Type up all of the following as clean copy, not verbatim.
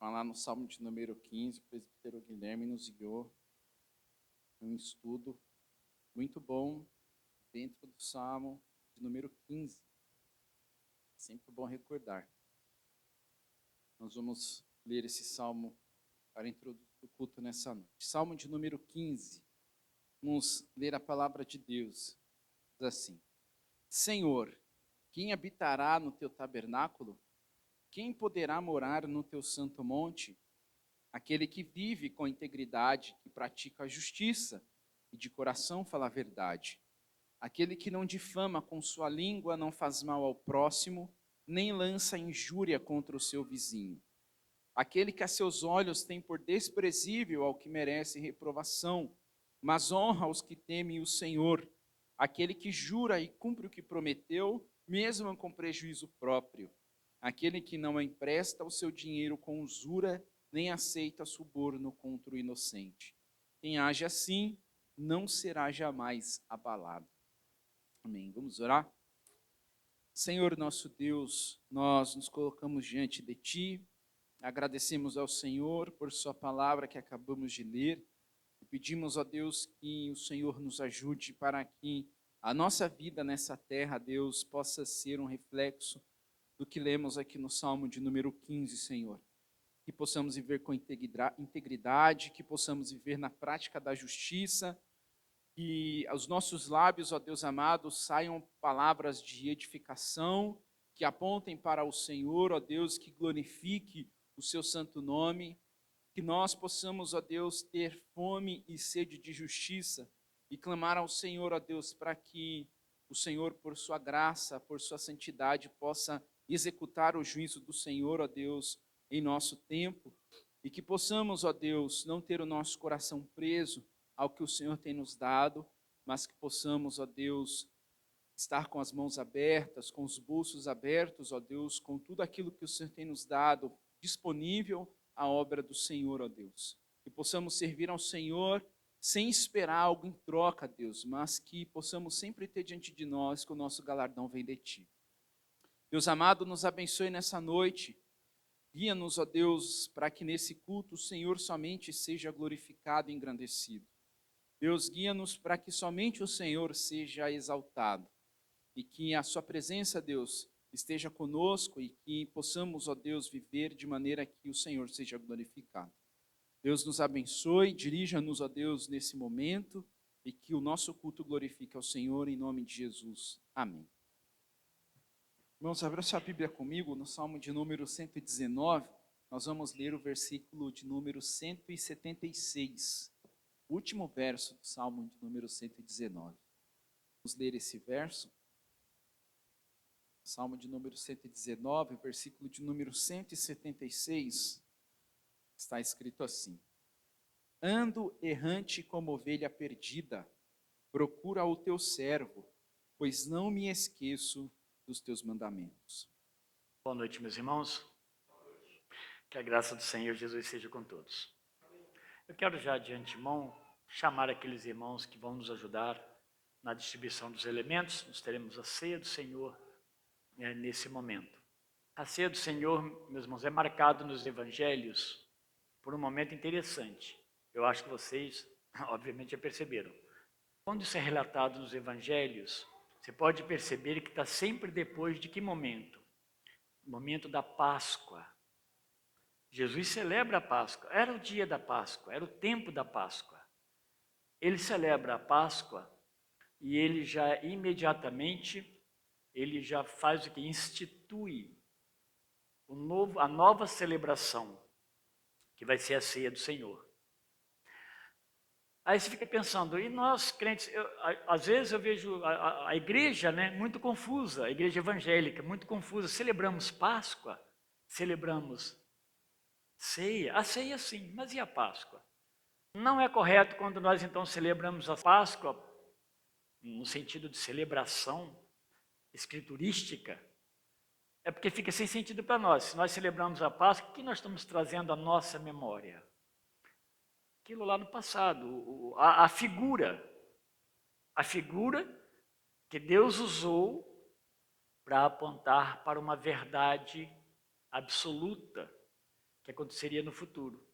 Lá no Salmo de número 15, o presbítero Guilherme nos guiou um estudo muito bom dentro do Salmo de número 15. Sempre bom recordar. Nós vamos ler esse Salmo para introduzir o culto nessa noite. Salmo de número 15. Vamos ler a palavra de Deus. Diz assim: Senhor, quem habitará no teu tabernáculo? Quem poderá morar no teu santo monte? Aquele que vive com integridade, que pratica a justiça e de coração fala a verdade. Aquele que não difama com sua língua, não faz mal ao próximo, nem lança injúria contra o seu vizinho. Aquele que a seus olhos tem por desprezível ao que merece reprovação, mas honra os que temem o Senhor. Aquele que jura e cumpre o que prometeu, mesmo com prejuízo próprio. Aquele que não empresta o seu dinheiro com usura, nem aceita suborno contra o inocente. Quem age assim, não será jamais abalado. Amém. Vamos orar? Senhor nosso Deus, nós nos colocamos diante de Ti, agradecemos ao Senhor por Sua palavra que acabamos de ler, e pedimos a Deus que o Senhor nos ajude para que a nossa vida nessa terra, Deus, possa ser um reflexo do que lemos aqui no Salmo de número 15, Senhor. Que possamos viver com integridade, que possamos viver na prática da justiça, que aos nossos lábios, ó Deus amado, saiam palavras de edificação, que apontem para o Senhor, ó Deus, que glorifique o seu santo nome, que nós possamos, ó Deus, ter fome e sede de justiça e clamar ao Senhor, ó Deus, para que o Senhor, por sua graça, por sua santidade, possa executar o juízo do Senhor, ó Deus, em nosso tempo, e que possamos, ó Deus, não ter o nosso coração preso ao que o Senhor tem nos dado, mas que possamos, ó Deus, estar com as mãos abertas, com os bolsos abertos, ó Deus, com tudo aquilo que o Senhor tem nos dado disponível à obra do Senhor, ó Deus. Que possamos servir ao Senhor sem esperar algo em troca, Deus, mas que possamos sempre ter diante de nós que o nosso galardão vem de Ti. Deus amado, nos abençoe nessa noite. Guia-nos, ó Deus, para que nesse culto o Senhor somente seja glorificado e engrandecido. Deus, guia-nos para que somente o Senhor seja exaltado e que a sua presença, Deus, esteja conosco e que possamos, ó Deus, viver de maneira que o Senhor seja glorificado. Deus nos abençoe, dirija-nos, ó Deus, nesse momento e que o nosso culto glorifique ao Senhor em nome de Jesus. Amém. Irmãos, abra sua Bíblia comigo no Salmo de número 119, nós vamos ler o versículo de número 176, o último verso do Salmo de número 119. Vamos ler esse verso. Salmo de número 119, versículo de número 176, está escrito assim: Ando errante como ovelha perdida, procura o teu servo, pois não me esqueço dos teus mandamentos. Boa noite, meus irmãos. Que a graça do Senhor Jesus seja com todos. Eu quero já de antemão chamar aqueles irmãos que vão nos ajudar na distribuição dos elementos. Nós teremos a ceia do Senhor nesse momento. A ceia do Senhor, meus irmãos, é marcado nos evangelhos por um momento interessante. Eu acho que vocês, obviamente, já perceberam. Quando isso é relatado nos evangelhos, você pode perceber que está sempre depois de que momento? O momento da Páscoa. Jesus celebra a Páscoa. Era o dia da Páscoa, era o tempo da Páscoa. Ele celebra a Páscoa e ele já imediatamente, ele já faz o que? Institui a nova celebração, que vai ser a ceia do Senhor. Aí você fica pensando, e nós crentes, às vezes eu vejo a igreja, né, muito confusa, a igreja evangélica, muito confusa. Celebramos Páscoa, celebramos ceia, a ceia sim, mas e a Páscoa? Não é correto quando nós então celebramos a Páscoa, no sentido de celebração escriturística, é porque fica sem sentido para nós. Se nós celebramos a Páscoa, o que nós estamos trazendo à nossa memória? Aquilo lá no passado, a figura que Deus usou para apontar para uma verdade absoluta, que aconteceria no futuro.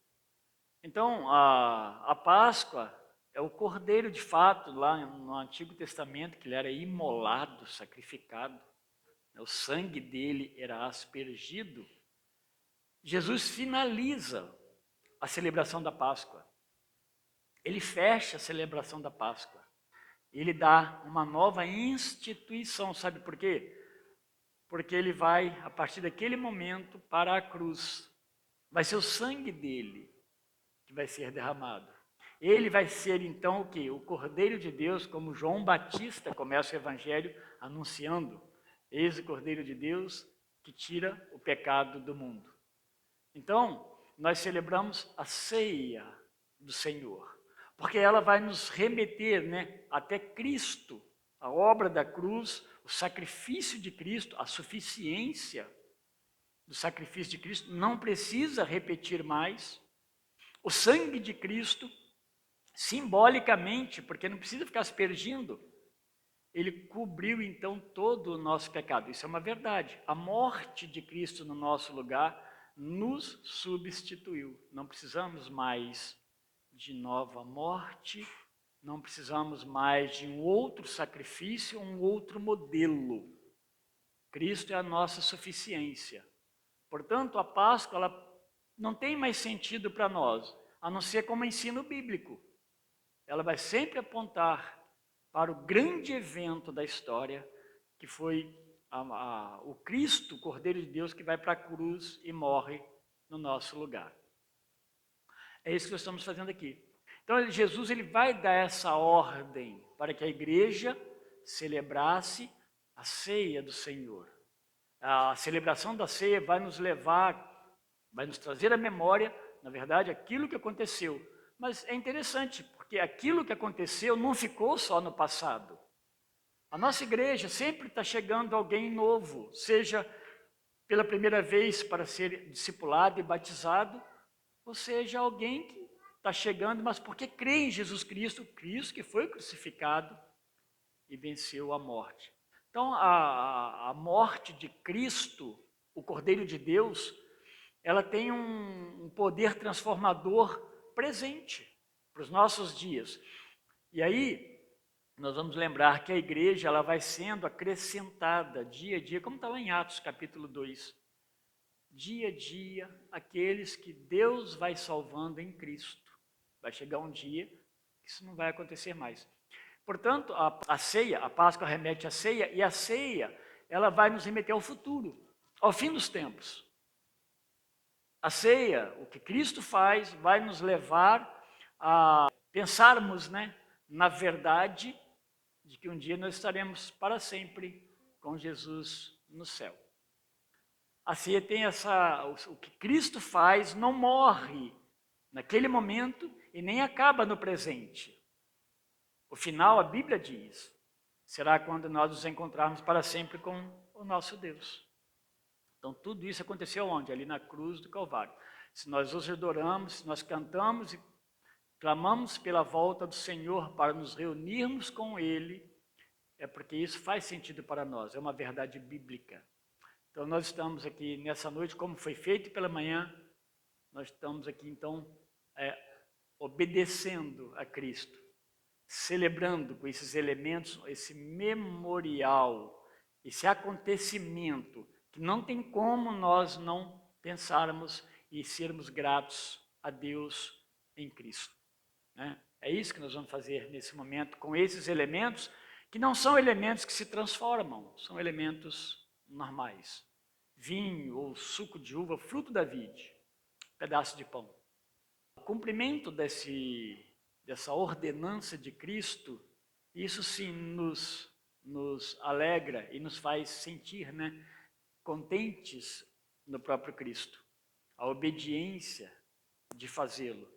Então, a Páscoa é o cordeiro de fato, lá no Antigo Testamento, que ele era imolado, sacrificado, o sangue dele era aspergido. Jesus finaliza a celebração da Páscoa. Ele fecha a celebração da Páscoa. Ele dá uma nova instituição, sabe por quê? Porque ele vai, a partir daquele momento, para a cruz. Vai ser o sangue dele que vai ser derramado. Ele vai ser, então, o quê? O Cordeiro de Deus, como João Batista começa o Evangelho anunciando. Eis o Cordeiro de Deus que tira o pecado do mundo. Então, nós celebramos a ceia do Senhor, porque ela vai nos remeter, né, até Cristo, a obra da cruz, o sacrifício de Cristo, a suficiência do sacrifício de Cristo, não precisa repetir mais. O sangue de Cristo, simbolicamente, porque não precisa ficar aspergindo, ele cobriu então todo o nosso pecado. Isso é uma verdade. A morte de Cristo no nosso lugar nos substituiu. Não precisamos mais de nova morte, não precisamos mais de um outro sacrifício, um outro modelo. Cristo é a nossa suficiência. Portanto, a Páscoa ela não tem mais sentido para nós, a não ser como ensino bíblico. Ela vai sempre apontar para o grande evento da história, que foi o Cristo, o Cordeiro de Deus, que vai para a cruz e morre no nosso lugar. É isso que nós estamos fazendo aqui. Então, Jesus ele vai dar essa ordem para que a igreja celebrasse a ceia do Senhor. A celebração da ceia vai nos levar, vai nos trazer à memória, na verdade, aquilo que aconteceu. Mas é interessante, porque aquilo que aconteceu não ficou só no passado. A nossa igreja sempre está chegando alguém novo, seja pela primeira vez para ser discipulado e batizado, ou seja, alguém que está chegando, mas porque crê em Jesus Cristo, Cristo que foi crucificado e venceu a morte. Então, a morte de Cristo, o Cordeiro de Deus, ela tem um poder transformador presente para os nossos dias. E aí, nós vamos lembrar que a igreja ela vai sendo acrescentada dia a dia, como está lá em Atos capítulo 2. Dia a dia, aqueles que Deus vai salvando em Cristo. Vai chegar um dia que isso não vai acontecer mais. Portanto, a ceia, a Páscoa remete à ceia, e a ceia, ela vai nos remeter ao futuro, ao fim dos tempos. A ceia, o que Cristo faz, vai nos levar a pensarmos, né, na verdade de que um dia nós estaremos para sempre com Jesus no céu. A ceia tem o que Cristo faz não morre naquele momento e nem acaba no presente. O final, a Bíblia diz, será quando nós nos encontrarmos para sempre com o nosso Deus. Então, tudo isso aconteceu onde? Ali na cruz do Calvário. Se nós os adoramos, se nós cantamos e clamamos pela volta do Senhor para nos reunirmos com Ele, é porque isso faz sentido para nós, é uma verdade bíblica. Então, nós estamos aqui nessa noite, como foi feito pela manhã, nós estamos aqui, então, obedecendo a Cristo, celebrando com esses elementos, esse memorial, esse acontecimento, que não tem como nós não pensarmos e sermos gratos a Deus em Cristo. Né? É isso que nós vamos fazer nesse momento, com esses elementos, que não são elementos que se transformam, são elementos normais. Vinho ou suco de uva, fruto da vide, pedaço de pão. O cumprimento dessa ordenança de Cristo, isso sim nos alegra e nos faz sentir, né, contentes no próprio Cristo. A obediência de fazê-lo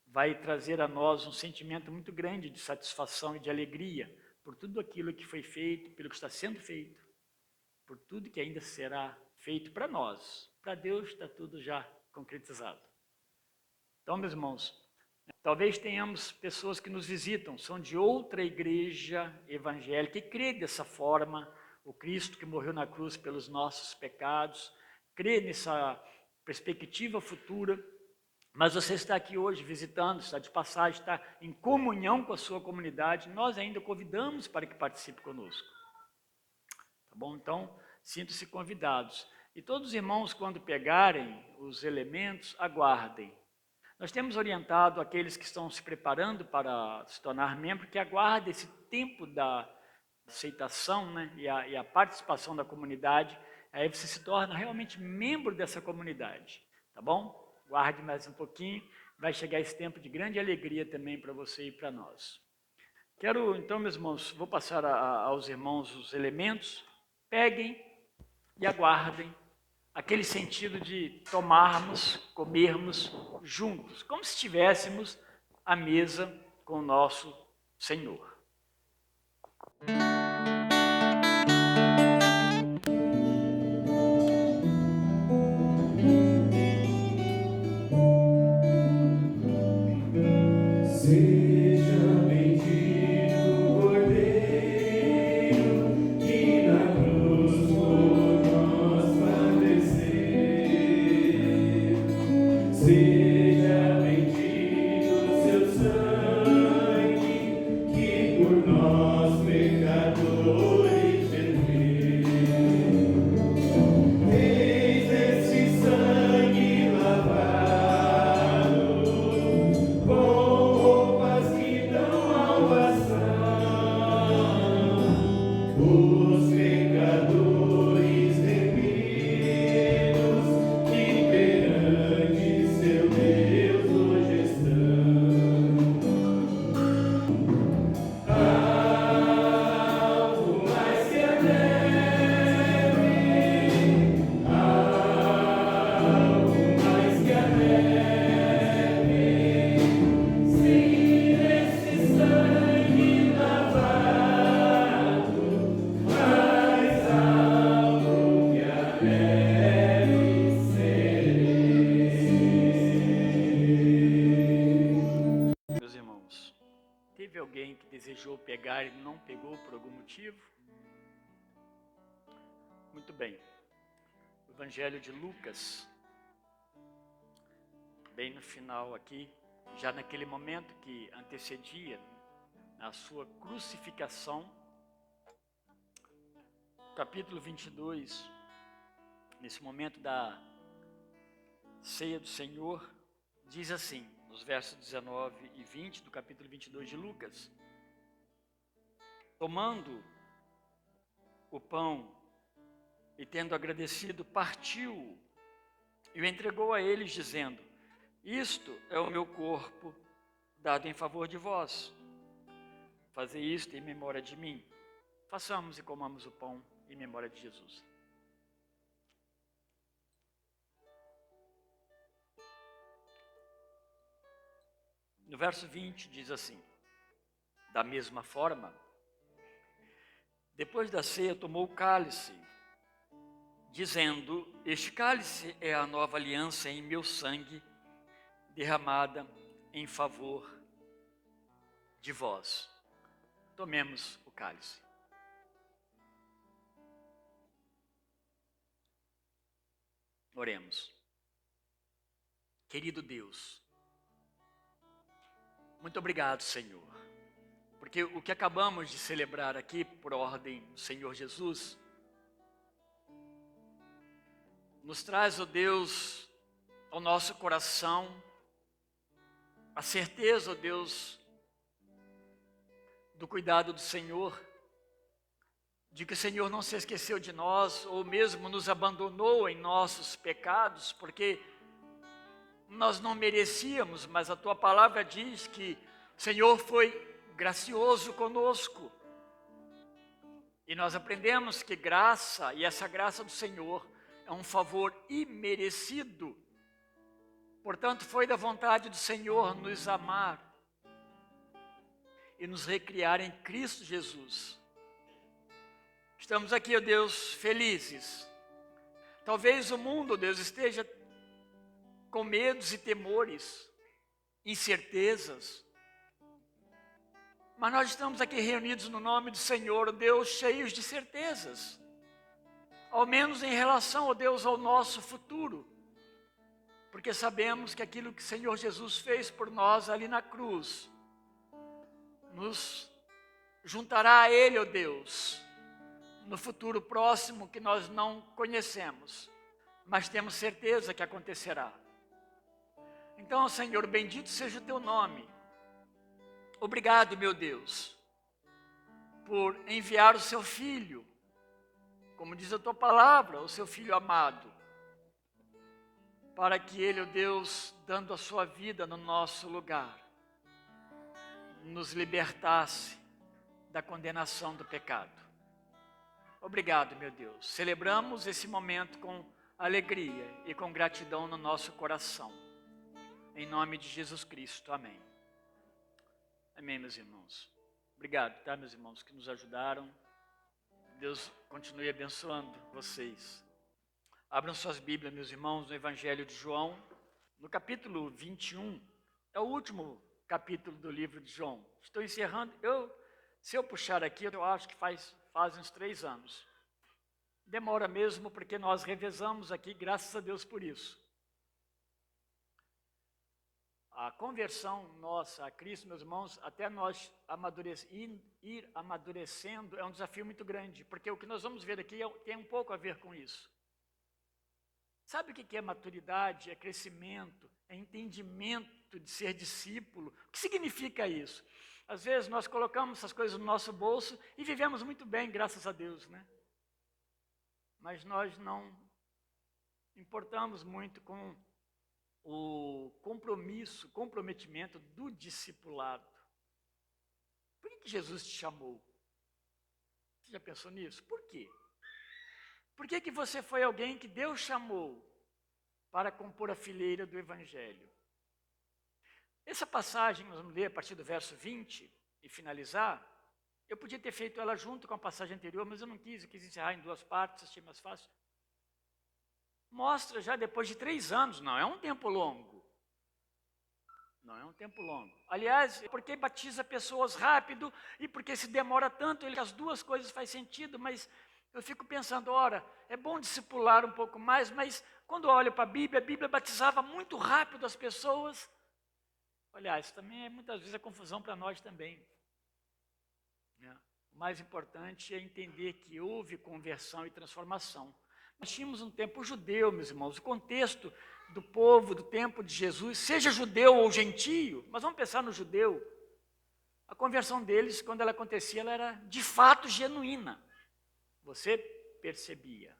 vai trazer a nós um sentimento muito grande de satisfação e de alegria por tudo aquilo que foi feito, pelo que está sendo feito, por tudo que ainda será feito para nós. Para Deus está tudo já concretizado. Então, meus irmãos, talvez tenhamos pessoas que nos visitam, são de outra igreja evangélica e crê dessa forma, o Cristo que morreu na cruz pelos nossos pecados, crê perspectiva futura, mas você está aqui hoje visitando, está de passagem, está em comunhão com a sua comunidade, nós ainda convidamos para que participe conosco. Tá bom? Então, sintam-se convidados. E todos os irmãos, quando pegarem os elementos, aguardem. Nós temos orientado aqueles que estão se preparando para se tornar membro, que aguardem esse tempo da aceitação, né, e a participação da comunidade. Aí você se torna realmente membro dessa comunidade, tá bom? Guarde mais um pouquinho, vai chegar esse tempo de grande alegria também para você e para nós. Quero, então, meus irmãos, vou passar aos irmãos os elementos, peguem e aguardem aquele sentido de tomarmos, comermos juntos, como se estivéssemos à mesa com o nosso Senhor. Desejou pegar e não pegou por algum motivo? Muito bem. O Evangelho de Lucas, bem no final aqui, já naquele momento que antecedia a sua crucificação, capítulo 22, nesse momento da ceia do Senhor, diz assim, nos versos 19 e 20 do capítulo 22 de Lucas: tomando o pão e tendo agradecido, partiu e o entregou a eles, dizendo: isto é o meu corpo, dado em favor de vós. Fazei isto em memória de mim. Façamos e comamos o pão em memória de Jesus. No verso 20 diz assim: da mesma forma, depois da ceia, tomou o cálice, dizendo: este cálice é a nova aliança em meu sangue, derramada em favor de vós. Tomemos o cálice. Oremos. Querido Deus, muito obrigado, Senhor, porque o que acabamos de celebrar aqui, por ordem do Senhor Jesus, nos traz, ó Deus, ao nosso coração, a certeza, ó Deus, do cuidado do Senhor, de que o Senhor não se esqueceu de nós, ou mesmo nos abandonou em nossos pecados, porque nós não merecíamos, mas a Tua palavra diz que o Senhor foi gracioso conosco. E nós aprendemos que graça, e essa graça do Senhor, é um favor imerecido. Portanto, foi da vontade do Senhor nos amar e nos recriar em Cristo Jesus. Estamos aqui, ó Deus, felizes. Talvez o mundo, ó Deus, esteja com medos e temores, incertezas. Mas nós estamos aqui reunidos no nome do Senhor, ó Deus, cheios de certezas. Ao menos em relação, ó Deus, ao nosso futuro. porque sabemos que aquilo que o Senhor Jesus fez por nós ali na cruz, nos juntará a Ele, ó Deus, no futuro próximo que nós não conhecemos, mas temos certeza que acontecerá. Então, Senhor, bendito seja o teu nome. Obrigado, meu Deus, por enviar o seu Filho, como diz a tua palavra, o seu Filho amado, para que Ele, ó Deus, dando a sua vida no nosso lugar, nos libertasse da condenação do pecado. Obrigado, meu Deus. Celebramos esse momento com alegria e com gratidão no nosso coração. Em nome de Jesus Cristo. Amém. Amém, meus irmãos. Obrigado, tá, meus irmãos, que nos ajudaram. Deus continue abençoando vocês. Abram suas Bíblias, meus irmãos, no Evangelho de João, no capítulo 21. É o último capítulo do livro de João. Estou encerrando. Se eu puxar aqui, eu acho que faz uns 3 anos. Demora mesmo, porque nós revezamos aqui, graças a Deus por isso. A conversão nossa a Cristo, meus irmãos, até nós ir amadurecendo, é um desafio muito grande, porque o que nós vamos ver aqui tem um pouco a ver com isso. Sabe o que é maturidade? É crescimento, é entendimento de ser discípulo. O que significa isso? Às vezes nós colocamos essas coisas no nosso bolso e vivemos muito bem, graças a Deus, né? Mas nós não importamos muito com o comprometimento do discipulado. Por que Jesus te chamou? Você já pensou nisso? Por quê? Por que você foi alguém que Deus chamou para compor a fileira do Evangelho? Essa passagem, nós vamos ler a partir do verso 20 e finalizar. Eu podia ter feito ela junto com a passagem anterior, mas eu não quis, eu quis encerrar em 2 partes, achei mais fácil. Mostra já depois de 3 anos, não é um tempo longo. Não é um tempo longo. Aliás, porque batiza pessoas rápido e porque se demora tanto, as 2 coisas fazem sentido, mas eu fico pensando, ora, é bom discipular um pouco mais, mas quando eu olho para a Bíblia batizava muito rápido as pessoas. Aliás, também muitas vezes é confusão para nós também. O mais importante é entender que houve conversão e transformação. Nós tínhamos um tempo judeu, meus irmãos, o contexto do povo, do tempo de Jesus, seja judeu ou gentio, mas vamos pensar no judeu. A conversão deles, quando ela acontecia, ela era de fato genuína. Você percebia.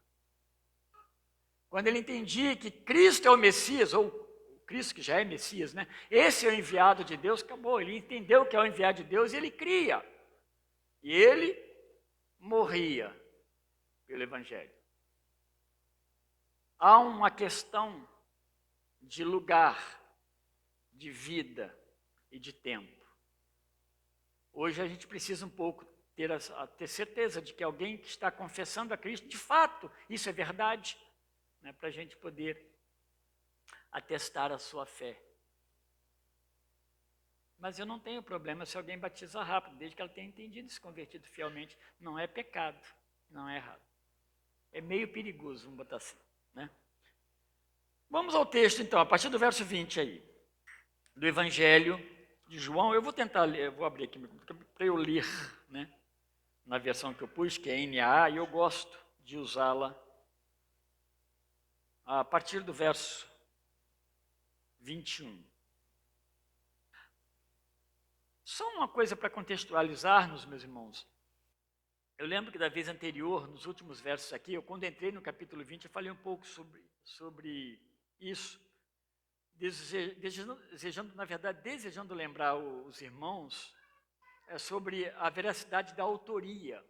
Quando ele entendia que Cristo é o Messias, ou Cristo que já é Messias, né? Esse é o enviado de Deus, acabou. Ele entendeu que é o enviado de Deus e ele cria. E ele morria pelo Evangelho. Há uma questão de lugar, de vida e de tempo. Hoje a gente precisa um pouco ter certeza de que alguém que está confessando a Cristo, de fato, isso é verdade, né, para a gente poder atestar a sua fé. Mas eu não tenho problema se alguém batiza rápido, desde que ela tenha entendido e se convertido fielmente. Não é pecado, não é errado. É meio perigoso, vamos botar assim, né? Vamos ao texto, então, a partir do verso 20 aí, do Evangelho de João. Eu vou tentar ler, eu vou abrir aqui para eu ler, né, na versão que eu pus, que é NAA, e eu gosto de usá-la a partir do verso 21. Só uma coisa para contextualizar-nos, meus irmãos. Eu lembro que da vez anterior, nos últimos versos aqui, quando entrei no capítulo 20, eu falei um pouco sobre isso, desejando lembrar os irmãos sobre a veracidade da autoria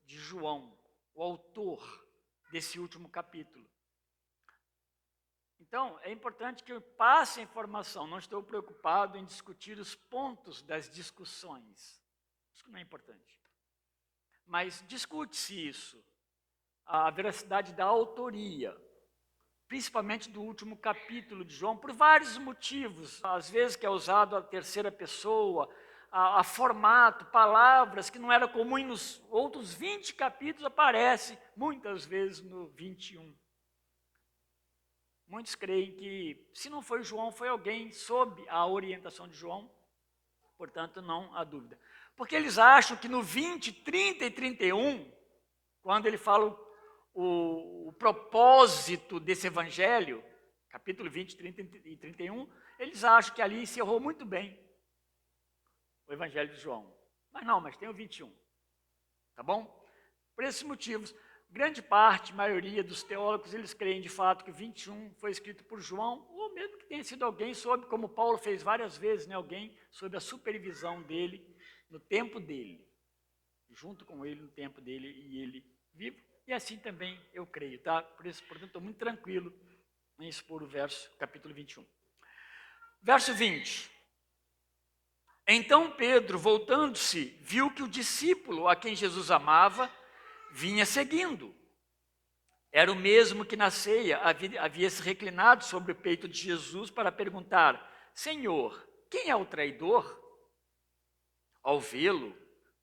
de João, o autor desse último capítulo. Então, é importante que eu passe a informação, não estou preocupado em discutir os pontos das discussões. Isso não é importante. Mas discute-se isso, a veracidade da autoria, principalmente do último capítulo de João, por vários motivos. Às vezes que é usado a terceira pessoa, a formato, palavras que não era comum nos outros 20 capítulos, aparece muitas vezes no 21. muitos creem que, se não foi João, foi alguém sob a orientação de João, portanto, não há dúvida. Porque eles acham que no 20, 30 e 31, quando ele fala o propósito desse evangelho, capítulo 20, 30 e 31, eles acham que ali encerrou muito bem o evangelho de João. Mas tem o 21, tá bom? Por esses motivos, grande parte, maioria dos teólogos, eles creem de fato que o 21 foi escrito por João, ou mesmo que tenha sido alguém sob, como Paulo fez várias vezes, né, alguém sob a supervisão dele, no tempo dele, junto com ele no tempo dele e ele vivo. E assim também eu creio, tá? Portanto, estou muito tranquilo em expor o verso, capítulo 21. Verso 20. Então Pedro, voltando-se, viu que o discípulo a quem Jesus amava vinha seguindo. Era o mesmo que na ceia havia se reclinado sobre o peito de Jesus para perguntar: Senhor, quem é o traidor? Ao vê-lo,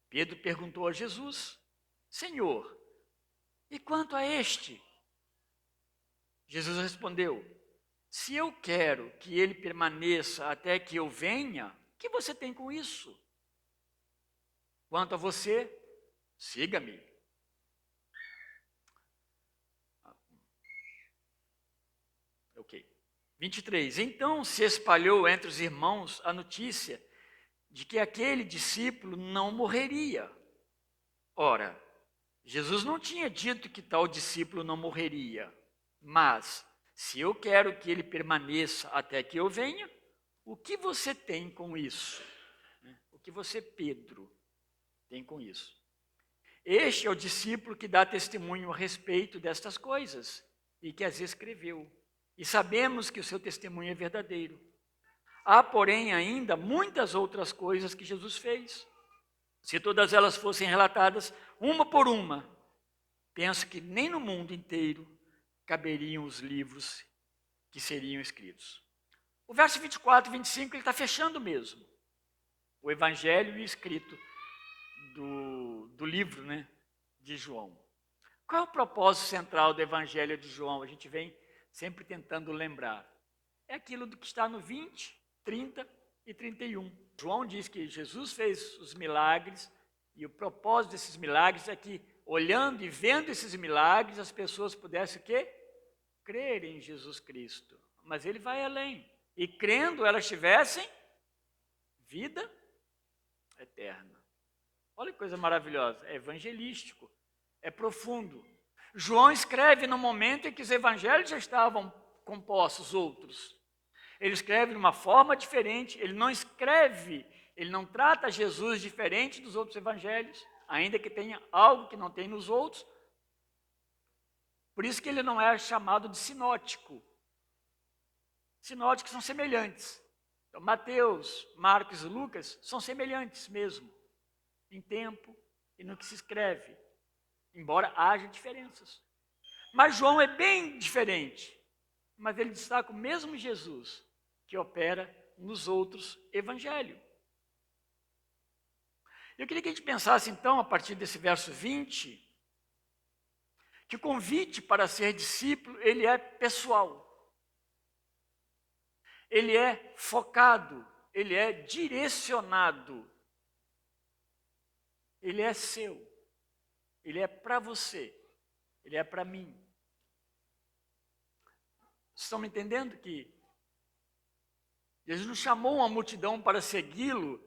Pedro perguntou a Jesus: Senhor, e quanto a este? Jesus respondeu: Se eu quero que ele permaneça até que eu venha, o que você tem com isso? Quanto a você, siga-me. Ok. 23. Então se espalhou entre os irmãos a notícia de que aquele discípulo não morreria. Ora, Jesus não tinha dito que tal discípulo não morreria, mas se eu quero que ele permaneça até que eu venha, o que você tem com isso? O que você, Pedro, tem com isso? Este é o discípulo que dá testemunho a respeito destas coisas e que as escreveu. E sabemos que o seu testemunho é verdadeiro. Há, porém, ainda muitas outras coisas que Jesus fez. Se todas elas fossem relatadas uma por uma, penso que nem no mundo inteiro caberiam os livros que seriam escritos. O verso 24 e 25, ele está fechando mesmo o evangelho escrito do livro, né, de João. Qual é o propósito central do evangelho de João? A gente vem sempre tentando lembrar. É aquilo do que está no 20, 30 e 31. João diz que Jesus fez os milagres e o propósito desses milagres é que, olhando e vendo esses milagres, as pessoas pudessem o quê? Crer em Jesus Cristo. Mas ele vai além. E crendo, elas tivessem vida eterna. Olha que coisa maravilhosa. É evangelístico, é profundo. João escreve no momento em que os evangelhos já estavam compostos, outros. Ele escreve de uma forma diferente, ele não trata Jesus diferente dos outros evangelhos, ainda que tenha algo que não tem nos outros. Por isso que ele não é chamado de sinótico. Sinóticos são semelhantes. Então, Mateus, Marcos e Lucas são semelhantes mesmo, em tempo e no que se escreve, embora haja diferenças. Mas João é bem diferente, mas ele destaca o mesmo Jesus que opera nos outros evangelhos. Eu queria que a gente pensasse então, a partir desse verso 20, que o convite para ser discípulo, ele é pessoal. Ele é focado, ele é direcionado. Ele é seu. Ele é para você. Ele é para mim. Vocês estão me entendendo que Jesus não chamou uma multidão para segui-lo,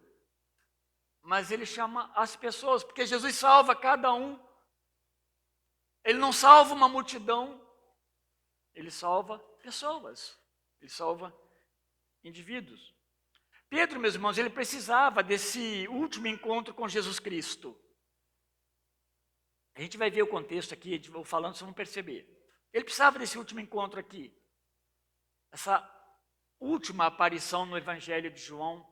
mas ele chama as pessoas, porque Jesus salva cada um. Ele não salva uma multidão, ele salva pessoas, ele salva indivíduos. Pedro, meus irmãos, ele precisava desse último encontro com Jesus Cristo. A gente vai ver o contexto aqui, vou falando, vocês vão perceber. Ele precisava desse último encontro aqui. Essa última aparição no Evangelho de João,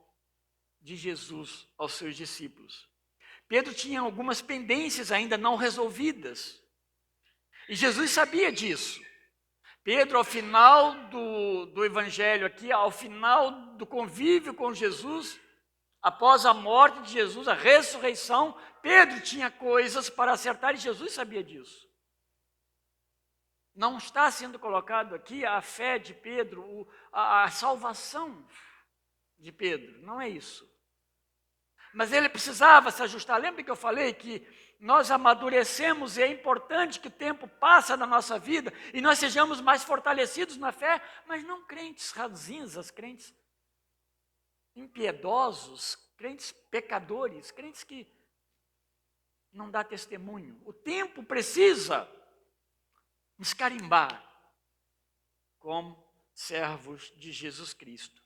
de Jesus aos seus discípulos. Pedro tinha algumas pendências ainda não resolvidas. E Jesus sabia disso. Pedro, ao final do Evangelho aqui, ao final do convívio com Jesus, após a morte de Jesus, a ressurreição, Pedro tinha coisas para acertar e Jesus sabia disso. Não está sendo colocado aqui a fé de Pedro, a salvação de Pedro, não é isso. Mas ele precisava se ajustar. Lembra que eu falei que nós amadurecemos e é importante que o tempo passe na nossa vida e nós sejamos mais fortalecidos na fé, mas não crentes ranzinzas, crentes impiedosos, crentes pecadores, crentes que não dão testemunho. O tempo precisa nos carimbar como servos de Jesus Cristo.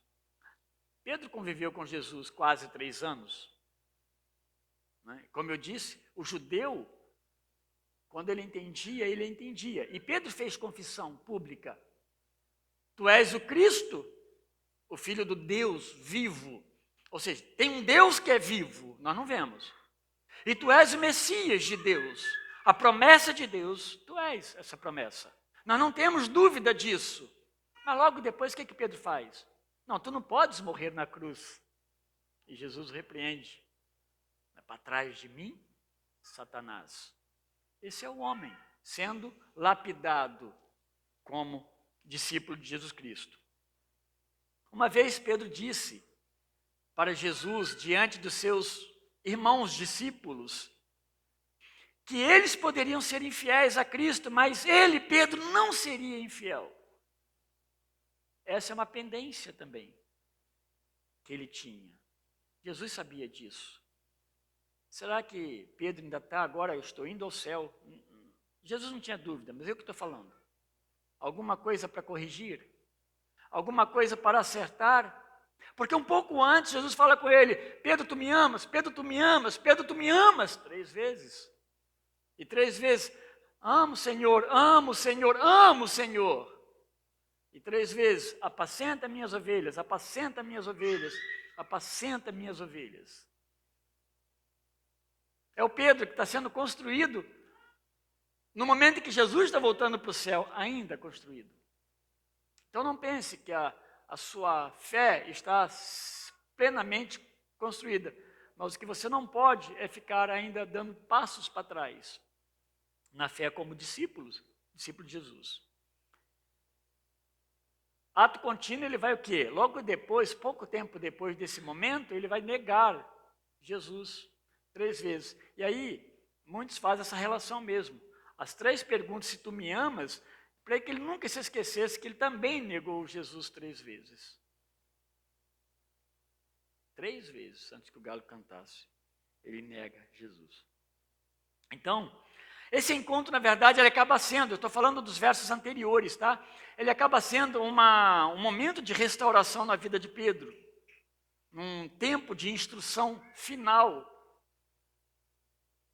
Pedro conviveu com Jesus quase 3 anos. Como eu disse, o judeu, quando ele entendia, ele entendia. E Pedro fez confissão pública. Tu és o Cristo, o Filho do Deus vivo. Ou seja, tem um Deus que é vivo, nós não vemos. E tu és o Messias de Deus. A promessa de Deus, tu és essa promessa. Nós não temos dúvida disso. Mas logo depois, o que Pedro faz? Não, tu não podes morrer na cruz. E Jesus repreende. Para trás de mim, Satanás. Esse é o homem sendo lapidado como discípulo de Jesus Cristo. Uma vez Pedro disse para Jesus, diante dos seus irmãos discípulos, que eles poderiam ser infiéis a Cristo, mas ele, Pedro, não seria infiel. Essa é uma pendência também que ele tinha. Jesus sabia disso. Será que Pedro ainda está agora, eu estou indo ao céu? Jesus não tinha dúvida, mas eu que estou falando. Alguma coisa para corrigir? Alguma coisa para acertar? Porque um pouco antes Jesus fala com ele, Pedro, tu me amas? Pedro, tu me amas? Pedro, tu me amas? 3 vezes. E 3 vezes, amo, Senhor, amo, Senhor, amo, Senhor. E 3 vezes, apacenta minhas ovelhas, apacenta minhas ovelhas, apacenta minhas ovelhas. É o Pedro que está sendo construído no momento em que Jesus está voltando para o céu, ainda construído. Então não pense que a sua fé está plenamente construída, mas o que você não pode é ficar ainda dando passos para trás na fé como discípulo de Jesus. Ato contínuo, ele vai o quê? Logo depois, pouco tempo depois desse momento, ele vai negar Jesus 3 vezes. E aí, muitos fazem essa relação mesmo. As 3 perguntas, se tu me amas, para que ele nunca se esquecesse que ele também negou Jesus 3 vezes. 3 vezes, antes que o galo cantasse, ele nega Jesus. Então, esse encontro, na verdade, ele acaba sendo, eu estou falando dos versos anteriores, tá? Ele acaba sendo um momento de restauração na vida de Pedro. Um tempo de instrução final.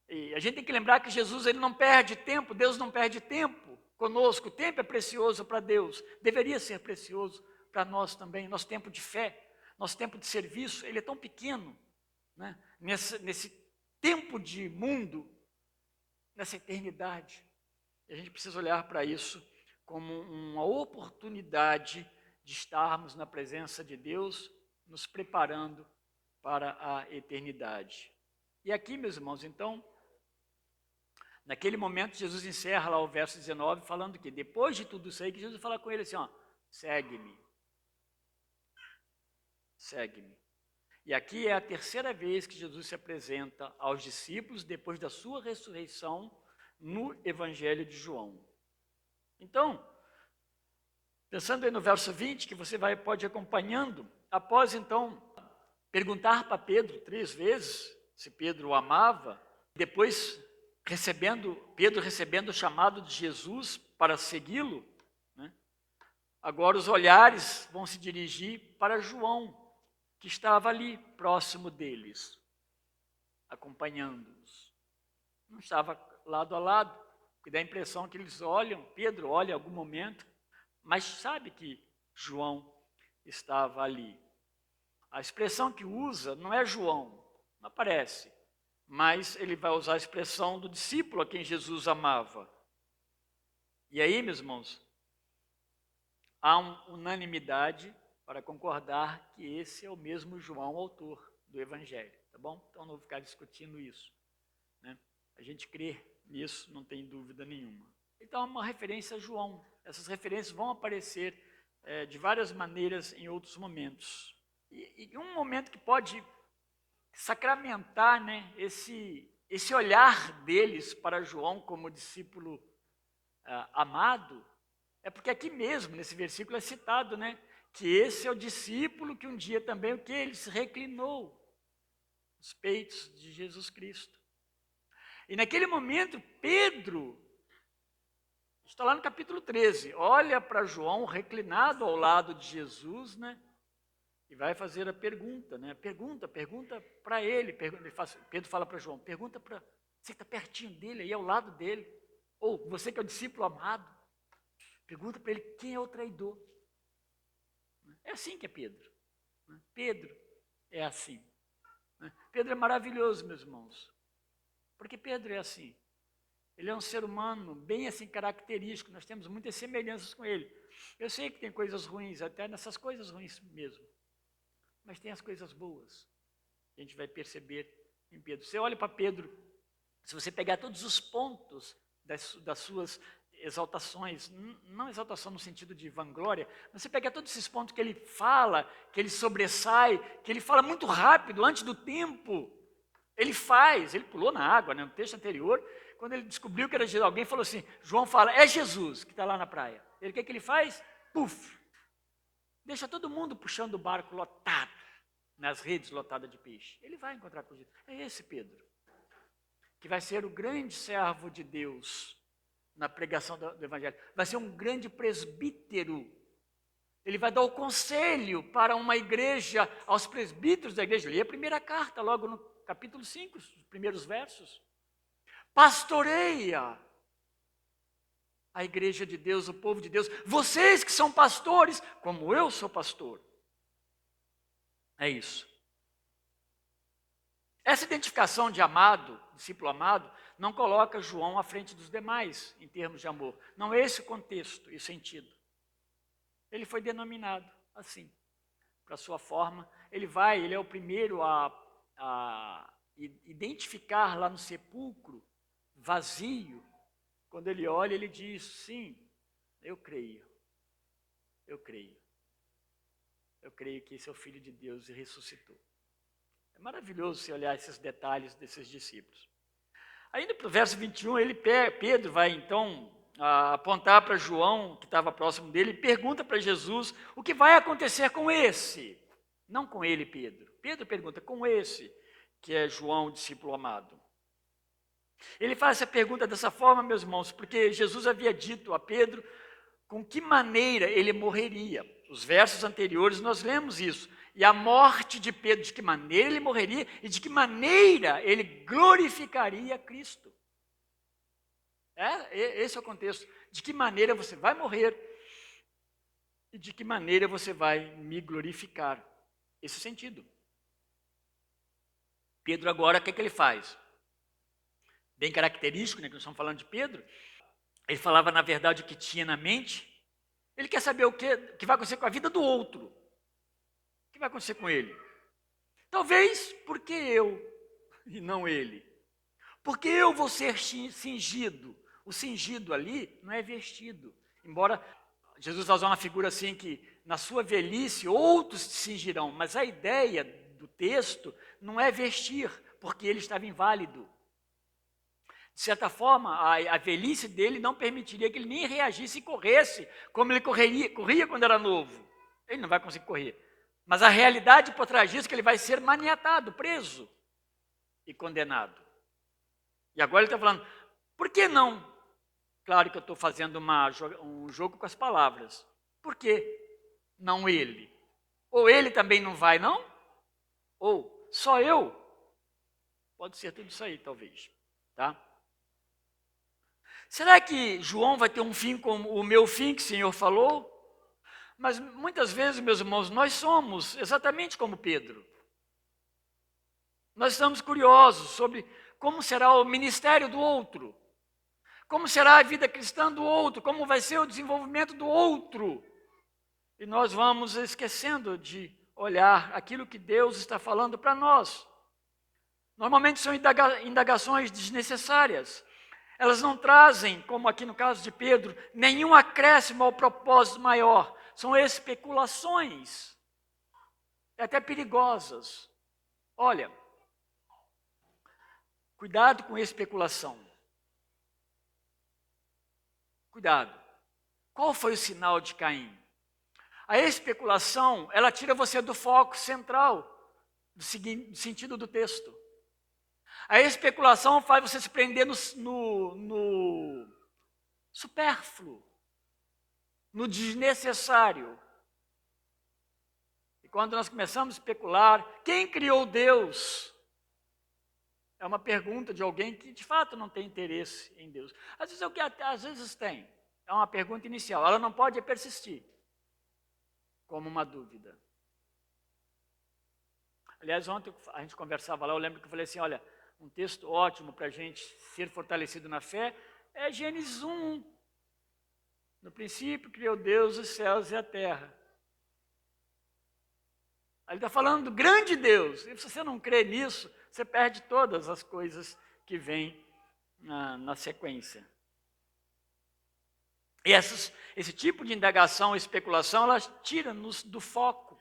E a gente tem que lembrar que Jesus ele não perde tempo, Deus não perde tempo conosco. O tempo é precioso para Deus, deveria ser precioso para nós também. Nosso tempo de fé, nosso tempo de serviço, ele é tão pequeno, né? Nesse tempo de mundo, nessa eternidade. E a gente precisa olhar para isso como uma oportunidade de estarmos na presença de Deus, nos preparando para a eternidade. E aqui, meus irmãos, então, naquele momento, Jesus encerra lá o verso 19, falando que depois de tudo isso aí, que Jesus fala com ele assim, ó, segue-me. Segue-me. E aqui é a 3ª vez que Jesus se apresenta aos discípulos depois da sua ressurreição no Evangelho de João. Então, pensando aí no verso 20, que você pode ir acompanhando, após então perguntar para Pedro 3 vezes se Pedro o amava, depois Pedro recebendo o chamado de Jesus para segui-lo, né? Agora os olhares vão se dirigir para João, que estava ali, próximo deles, acompanhando-os. Não estava lado a lado, porque dá a impressão que eles olham, Pedro olha em algum momento, mas sabe que João estava ali. A expressão que usa não é João, não aparece, mas ele vai usar a expressão do discípulo a quem Jesus amava. E aí, meus irmãos, há uma unanimidade para concordar que esse é o mesmo João, autor do Evangelho, tá bom? Então não vou ficar discutindo isso, né? A gente crê nisso, não tem dúvida nenhuma. Então, é uma referência a João. Essas referências vão aparecer de várias maneiras em outros momentos. E um momento que pode sacramentar, né, esse olhar deles para João como discípulo amado, é porque aqui mesmo, nesse versículo, é citado, né, que esse é o discípulo que um dia também, o que ele se reclinou nos peitos de Jesus Cristo. E naquele momento, Pedro, está lá no capítulo 13, olha para João reclinado ao lado de Jesus, né, e vai fazer a pergunta, né, pergunta para ele, Pedro fala para João, pergunta para, você que está pertinho dele, aí ao lado dele, ou você que é o discípulo amado, pergunta para ele quem é o traidor. É assim que é Pedro. Pedro é assim. Pedro é maravilhoso, meus irmãos, porque Pedro é assim. Ele é um ser humano bem assim característico, nós temos muitas semelhanças com ele. Eu sei que tem coisas ruins, até nessas coisas ruins mesmo, mas tem as coisas boas. A gente vai perceber em Pedro. Você olha para Pedro, se você pegar todos os pontos das suas exaltações, não exaltação no sentido de vanglória, mas você pega todos esses pontos que ele fala, que ele sobressai, que ele fala muito rápido, antes do tempo, ele pulou na água, né, no texto anterior, quando ele descobriu que era Jesus, alguém falou assim, João fala, é Jesus que está lá na praia. Ele, o que ele faz? Puf! Deixa todo mundo puxando o barco lotado, nas redes lotadas de peixe. Ele vai encontrar com Jesus. É esse Pedro, que vai ser o grande servo de Deus na pregação do Evangelho. Vai ser um grande presbítero. Ele vai dar o conselho para uma igreja, aos presbíteros da igreja. Lê a primeira carta, logo no capítulo 5, os primeiros versos. Pastoreia a igreja de Deus, o povo de Deus. Vocês que são pastores, como eu sou pastor. É isso. Essa identificação de amado, discípulo amado, não coloca João à frente dos demais, em termos de amor. Não é esse o contexto e o sentido. Ele foi denominado assim, para a sua forma. Ele é o primeiro a identificar lá no sepulcro, vazio. Quando ele olha, ele diz, sim, eu creio. Eu creio. Eu creio que esse é o Filho de Deus e ressuscitou. É maravilhoso se olhar esses detalhes desses discípulos. Ainda para o verso 21, Pedro vai então apontar para João, que estava próximo dele, e pergunta para Jesus o que vai acontecer com esse. Não com ele, Pedro. Pedro pergunta, com esse, que é João, o discípulo amado. Ele faz essa pergunta dessa forma, meus irmãos, porque Jesus havia dito a Pedro com que maneira ele morreria. Os versos anteriores nós lemos isso. E a morte de Pedro, de que maneira ele morreria e de que maneira ele glorificaria Cristo. Esse é o contexto. De que maneira você vai morrer e de que maneira você vai me glorificar. Esse é o sentido. Pedro agora, o que ele faz? Bem característico, né, que nós estamos falando de Pedro. Ele falava, na verdade, o que tinha na mente. Ele quer saber o que vai acontecer com a vida do outro. O que vai acontecer com ele? Talvez porque eu e não ele. Porque eu vou ser cingido. O cingido ali não é vestido. Embora Jesus vai usar uma figura assim que na sua velhice outros te cingirão. Mas a ideia do texto não é vestir, porque ele estava inválido. De certa forma, a velhice dele não permitiria que ele nem reagisse e corresse, como ele corria quando era novo. Ele não vai conseguir correr. Mas a realidade por trás disso é que ele vai ser maniatado, preso e condenado. E agora ele está falando, por que não? Claro que eu estou fazendo um jogo com as palavras. Por que não ele? Ou ele também não vai, não? Ou só eu? Pode ser tudo isso aí, talvez. Tá? Será que João vai ter um fim como o meu fim que o Senhor falou? Mas muitas vezes, meus irmãos, nós somos exatamente como Pedro. Nós estamos curiosos sobre como será o ministério do outro, como será a vida cristã do outro, como vai ser o desenvolvimento do outro. E nós vamos esquecendo de olhar aquilo que Deus está falando para nós. Normalmente são indagações desnecessárias. Elas não trazem, como aqui no caso de Pedro, nenhum acréscimo ao propósito maior. São especulações, até perigosas. Olha, cuidado com especulação. Cuidado. Qual foi o sinal de Caim? A especulação, ela tira você do foco central, do sentido do texto. A especulação faz você se prender no supérfluo, no desnecessário. E quando nós começamos a especular, quem criou Deus? É uma pergunta de alguém que de fato não tem interesse em Deus. Às vezes é o que às vezes tem. É uma pergunta inicial. Ela não pode persistir como uma dúvida. Aliás, ontem a gente conversava lá, eu lembro que eu falei assim, olha, um texto ótimo para a gente ser fortalecido na fé é Gênesis 1. No princípio criou Deus os céus e a terra. Ele está falando do grande Deus. E se você não crê nisso, você perde todas as coisas que vêm na sequência. E esse tipo de indagação, especulação, ela tira-nos do foco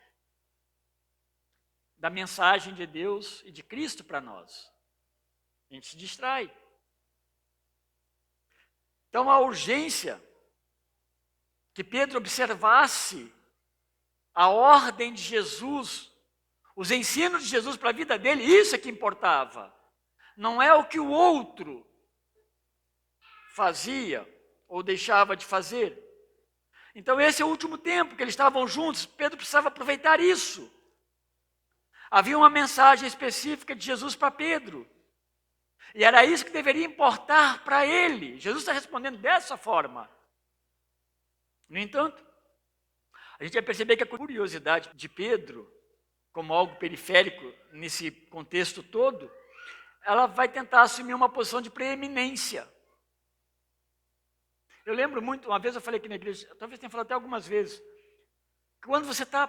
da mensagem de Deus e de Cristo para nós. A gente se distrai. Então, a urgência que Pedro observasse a ordem de Jesus, os ensinos de Jesus para a vida dele, isso é que importava. Não é o que o outro fazia ou deixava de fazer. Então esse é o último tempo que eles estavam juntos, Pedro precisava aproveitar isso. Havia uma mensagem específica de Jesus para Pedro. E era isso que deveria importar para ele. Jesus está respondendo dessa forma. No entanto, a gente vai perceber que a curiosidade de Pedro, como algo periférico nesse contexto todo, ela vai tentar assumir uma posição de preeminência. Eu lembro muito, uma vez eu falei aqui na igreja, talvez tenha falado até algumas vezes, que quando você está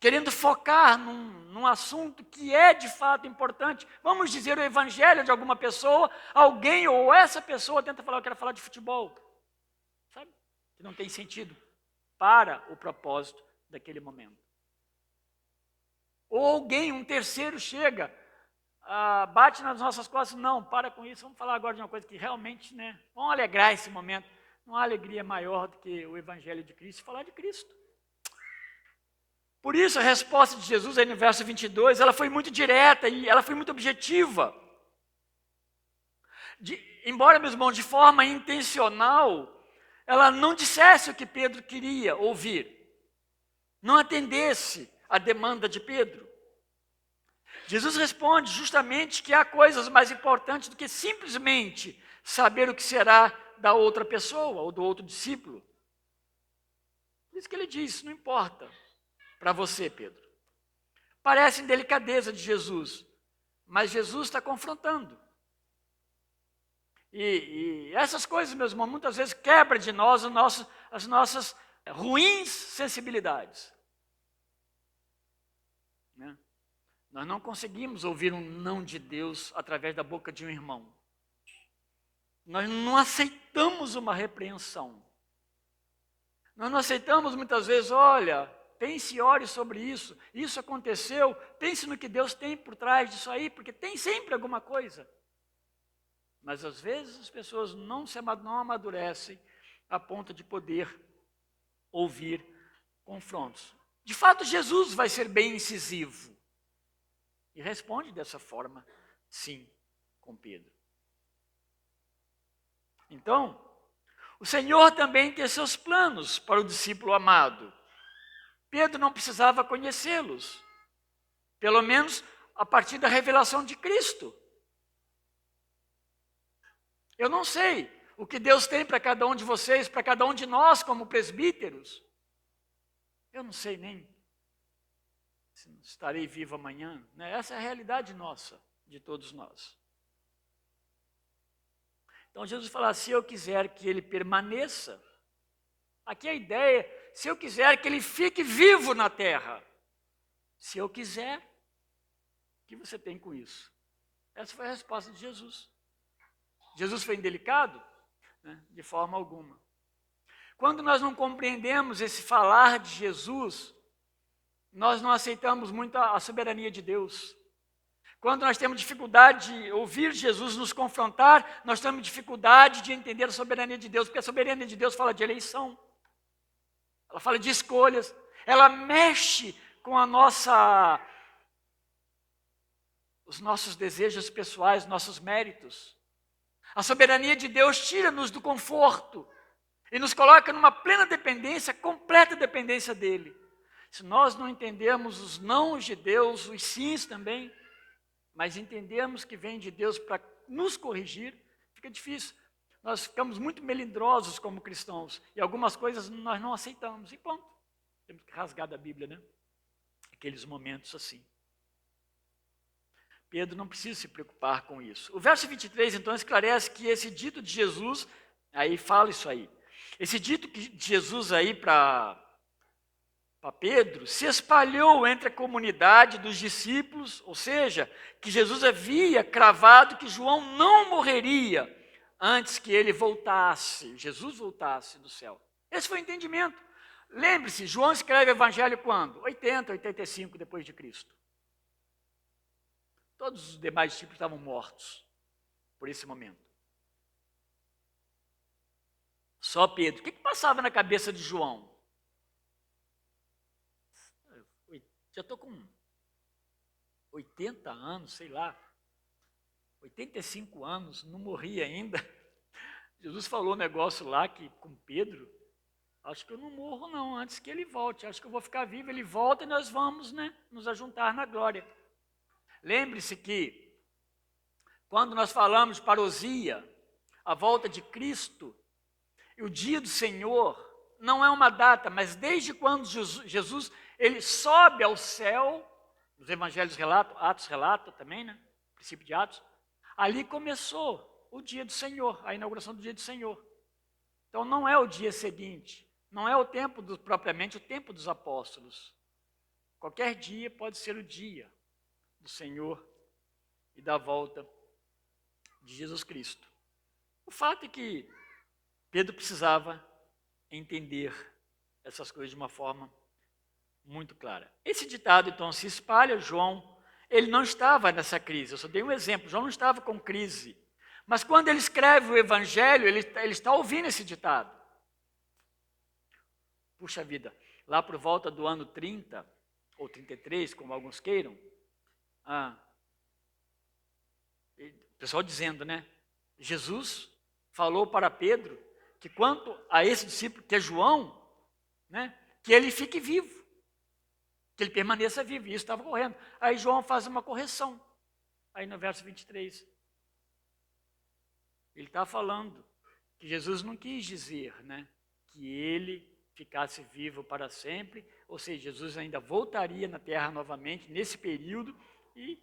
querendo focar num assunto que é de fato importante, vamos dizer o evangelho de alguma pessoa, alguém ou essa pessoa tenta falar, eu quero falar de futebol, sabe? Que não tem sentido para o propósito daquele momento. Ou alguém, um terceiro chega, bate nas nossas costas, não, para com isso, vamos falar agora de uma coisa que realmente, vamos alegrar esse momento. Não há alegria maior do que o evangelho de Cristo, falar de Cristo. Por isso a resposta de Jesus aí no verso 22, ela foi muito direta e ela foi muito objetiva. Embora, meus irmãos, de forma intencional, ela não dissesse o que Pedro queria ouvir, não atendesse a demanda de Pedro. Jesus responde justamente que há coisas mais importantes do que simplesmente saber o que será da outra pessoa ou do outro discípulo. Por isso que ele diz, não importa para você, Pedro. Parece indelicadeza de Jesus, mas Jesus está confrontando. E essas coisas, meus irmãos, muitas vezes quebram de nós as nossas ruins sensibilidades. Né? Nós não conseguimos ouvir um não de Deus através da boca de um irmão. Nós não aceitamos uma repreensão. Nós não aceitamos muitas vezes, olha, pense e ore sobre isso. Isso aconteceu, pense no que Deus tem por trás disso aí, porque tem sempre alguma coisa. Mas às vezes as pessoas não amadurecem a ponto de poder ouvir confrontos. De fato, Jesus vai ser bem incisivo. E responde dessa forma, sim, com Pedro. Então, o Senhor também tem seus planos para o discípulo amado. Pedro não precisava conhecê-los, pelo menos a partir da revelação de Cristo. Eu não sei o que Deus tem para cada um de vocês, para cada um de nós como presbíteros. Eu não sei nem se estarei vivo amanhã. Essa é a realidade nossa, de todos nós. Então Jesus fala, se eu quiser que ele permaneça, aqui a ideia é, se eu quiser que ele fique vivo na terra, se eu quiser, o que você tem com isso? Essa foi a resposta de Jesus. Jesus foi indelicado? Né? De forma alguma. Quando nós não compreendemos esse falar de Jesus, nós não aceitamos muito a soberania de Deus. Quando nós temos dificuldade de ouvir Jesus nos confrontar, nós temos dificuldade de entender a soberania de Deus, porque a soberania de Deus fala de eleição, ela fala de escolhas, ela mexe com os nossos desejos pessoais, nossos méritos. A soberania de Deus tira-nos do conforto e nos coloca numa plena dependência, completa dependência dele. Se nós não entendemos os nãos de Deus, os sims também, mas entendemos que vem de Deus para nos corrigir, fica difícil. Nós ficamos muito melindrosos como cristãos e algumas coisas nós não aceitamos. E ponto. Temos que rasgar da Bíblia, né? Aqueles momentos assim. Pedro não precisa se preocupar com isso. O verso 23, então, esclarece que esse dito de Jesus, aí fala isso aí. Esse dito de Jesus aí para Pedro se espalhou entre a comunidade dos discípulos, ou seja, que Jesus havia cravado que João não morreria antes que ele voltasse, Jesus voltasse do céu. Esse foi o entendimento. Lembre-se, João escreve o evangelho quando? 80, 85 depois de Cristo. Todos os demais discípulos estavam mortos por esse momento. Só Pedro. O que passava na cabeça de João? Já estou com 80 anos, sei lá, 85 anos, não morri ainda. Jesus falou um negócio lá que com Pedro, acho que eu não morro não, antes que ele volte, acho que eu vou ficar vivo, ele volta e nós vamos, né, nos ajuntar na glória. Lembre-se que, quando nós falamos parousia, a volta de Cristo, e o dia do Senhor, não é uma data, mas desde quando Jesus ele sobe ao céu, os evangelhos relatam, Atos relata também, né? Princípio de Atos, ali começou o dia do Senhor, a inauguração do dia do Senhor. Então não é o dia seguinte, não é o tempo propriamente o tempo dos apóstolos. Qualquer dia pode ser o dia do Senhor e da volta de Jesus Cristo. O fato é que Pedro precisava entender essas coisas de uma forma muito clara. Esse ditado, então, se espalha. João, ele não estava nessa crise. Eu só dei um exemplo. João não estava com crise. Mas quando ele escreve o Evangelho, ele está ouvindo esse ditado. Puxa vida, lá por volta do ano 30, ou 33, como alguns queiram, o pessoal dizendo, né? Jesus falou para Pedro que quanto a esse discípulo, que é João, né, que ele fique vivo, que ele permaneça vivo, e isso estava correndo. Aí João faz uma correção, aí no verso 23. Ele está falando que Jesus não quis dizer, né, que ele ficasse vivo para sempre, ou seja, Jesus ainda voltaria na terra novamente, nesse período, e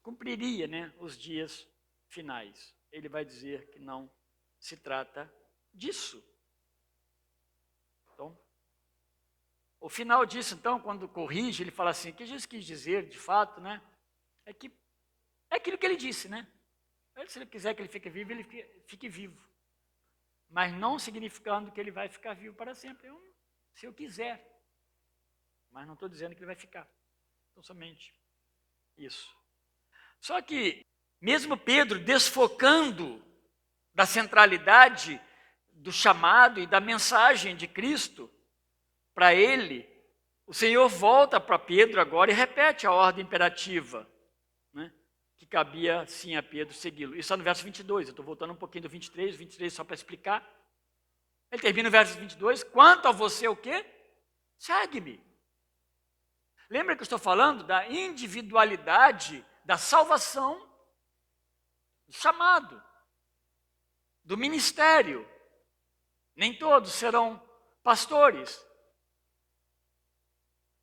cumpriria, né, os dias finais. Ele vai dizer que não se trata disso. Então, o final disso, então, quando corrige, ele fala assim, o que Jesus quis dizer, de fato, né, é que é aquilo que ele disse, né? Se ele quiser que ele fique vivo, ele fique vivo. Mas não significando que ele vai ficar vivo para sempre. Se eu quiser. Mas não estou dizendo que ele vai ficar. Então, somente isso. Só que, mesmo Pedro desfocando da centralidade do chamado e da mensagem de Cristo para ele, o Senhor volta para Pedro agora e repete a ordem imperativa, né, que cabia sim a Pedro segui-lo. Isso está no verso 22, eu estou voltando um pouquinho do 23 só para explicar. Ele termina o verso 22, quanto a você o quê? Segue-me. Lembra que eu estou falando da individualidade da salvação, do chamado, do ministério. Nem todos serão pastores.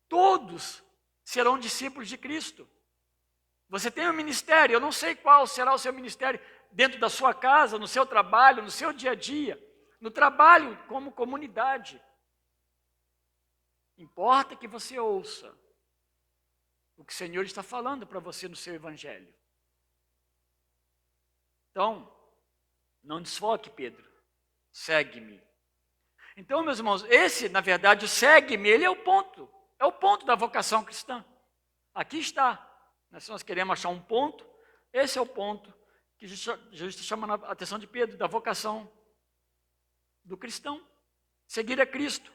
Todos serão discípulos de Cristo. Você tem um ministério, eu não sei qual será o seu ministério, dentro da sua casa, no seu trabalho, no seu dia a dia, no trabalho como comunidade. Importa que você ouça o que o Senhor está falando para você no seu evangelho. Então, Não desfoque, Pedro. Segue-me. Então, meus irmãos, esse, na verdade, o segue-me, ele é o ponto da vocação cristã. Aqui está. Se nós queremos achar um ponto, esse é o ponto que Jesus está chamando a atenção de Pedro, da vocação do cristão. Seguir a Cristo.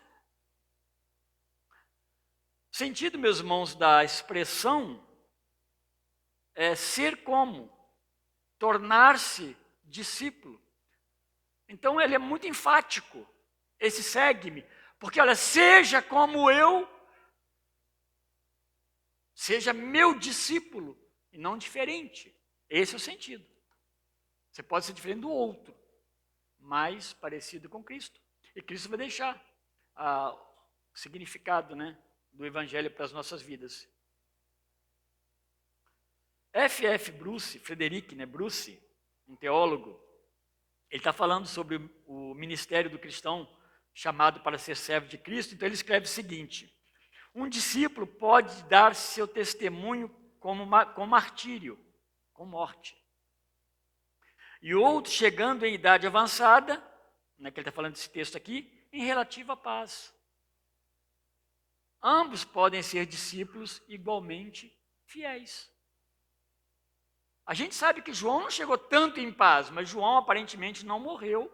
O sentido, meus irmãos, da expressão é ser como, tornar-se discípulo. Então ele é muito enfático, esse segue-me, porque olha, seja como eu, seja meu discípulo, e não diferente. Esse é o sentido. Você pode ser diferente do outro, mas parecido com Cristo. E Cristo vai deixar o significado, né, do Evangelho para as nossas vidas. F.F. Bruce, Frederic, Bruce, um teólogo, ele está falando sobre o ministério do cristão chamado para ser servo de Cristo. Então ele escreve o seguinte: um discípulo pode dar seu testemunho com martírio, com morte. E outro, chegando em idade avançada, que ele está falando desse texto aqui, em relativa paz. Ambos podem ser discípulos igualmente fiéis. A gente sabe que João não chegou tanto em paz, mas João aparentemente não morreu.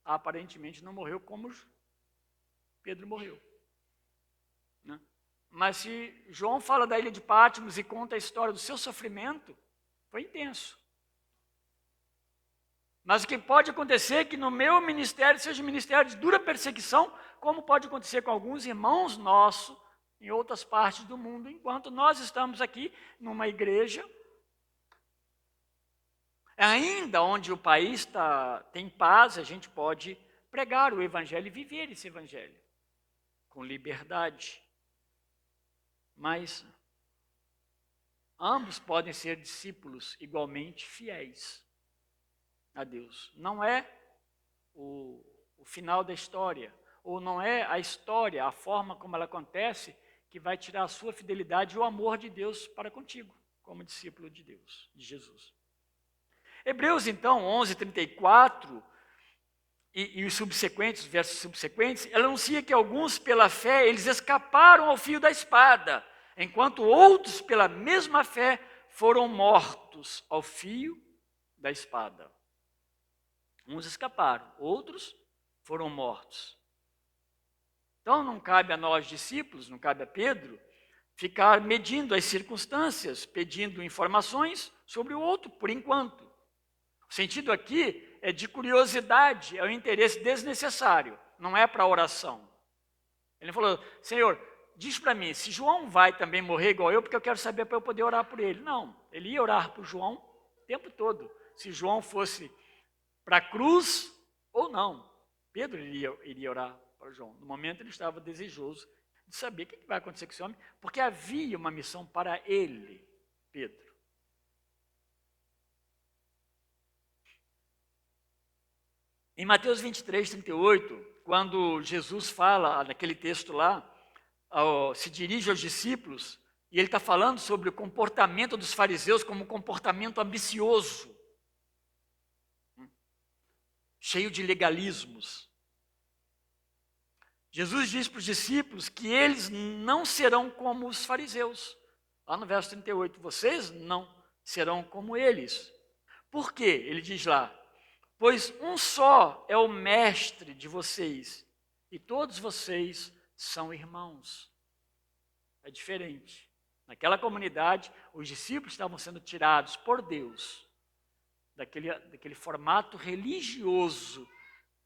Aparentemente não morreu como Pedro morreu. Né? Mas se João fala da ilha de Patmos e conta a história do seu sofrimento, foi intenso. Mas o que pode acontecer é que no meu ministério seja um ministério de dura perseguição, como pode acontecer com alguns irmãos nossos em outras partes do mundo, enquanto nós estamos aqui numa igreja, ainda onde o país tem paz, a gente pode pregar o Evangelho e viver esse Evangelho com liberdade. Mas ambos podem ser discípulos igualmente fiéis a Deus. Não é o final da história, ou não é a história, a forma como ela acontece, que vai tirar a sua fidelidade e o amor de Deus para contigo, como discípulo de Deus, de Jesus. Hebreus, então, 11:34 e os subsequentes, os versos subsequentes, ela anuncia que alguns, pela fé, eles escaparam ao fio da espada, enquanto outros, pela mesma fé, foram mortos ao fio da espada. Uns escaparam, outros foram mortos. Então, não cabe a nós, discípulos, não cabe a Pedro, ficar medindo as circunstâncias, pedindo informações sobre o outro, por enquanto. O sentido aqui é de curiosidade, é um interesse desnecessário, não é para oração. Ele falou: Senhor, diz para mim, se João vai também morrer igual eu, porque eu quero saber para eu poder orar por ele. Não, ele ia orar por João o tempo todo. Se João fosse para a cruz ou não, Pedro iria orar para João. No momento ele estava desejoso de saber o que vai acontecer com esse homem, porque havia uma missão para ele, Pedro. Em Mateus 23:38, quando Jesus fala, naquele texto lá, se dirige aos discípulos, e ele está falando sobre o comportamento dos fariseus como um comportamento ambicioso, cheio de legalismos. Jesus diz para os discípulos que eles não serão como os fariseus. Lá no verso 38, vocês não serão como eles. Por quê? Ele diz lá: pois um só é o mestre de vocês, e todos vocês são irmãos. É diferente. Naquela comunidade, os discípulos estavam sendo tirados por Deus daquele formato religioso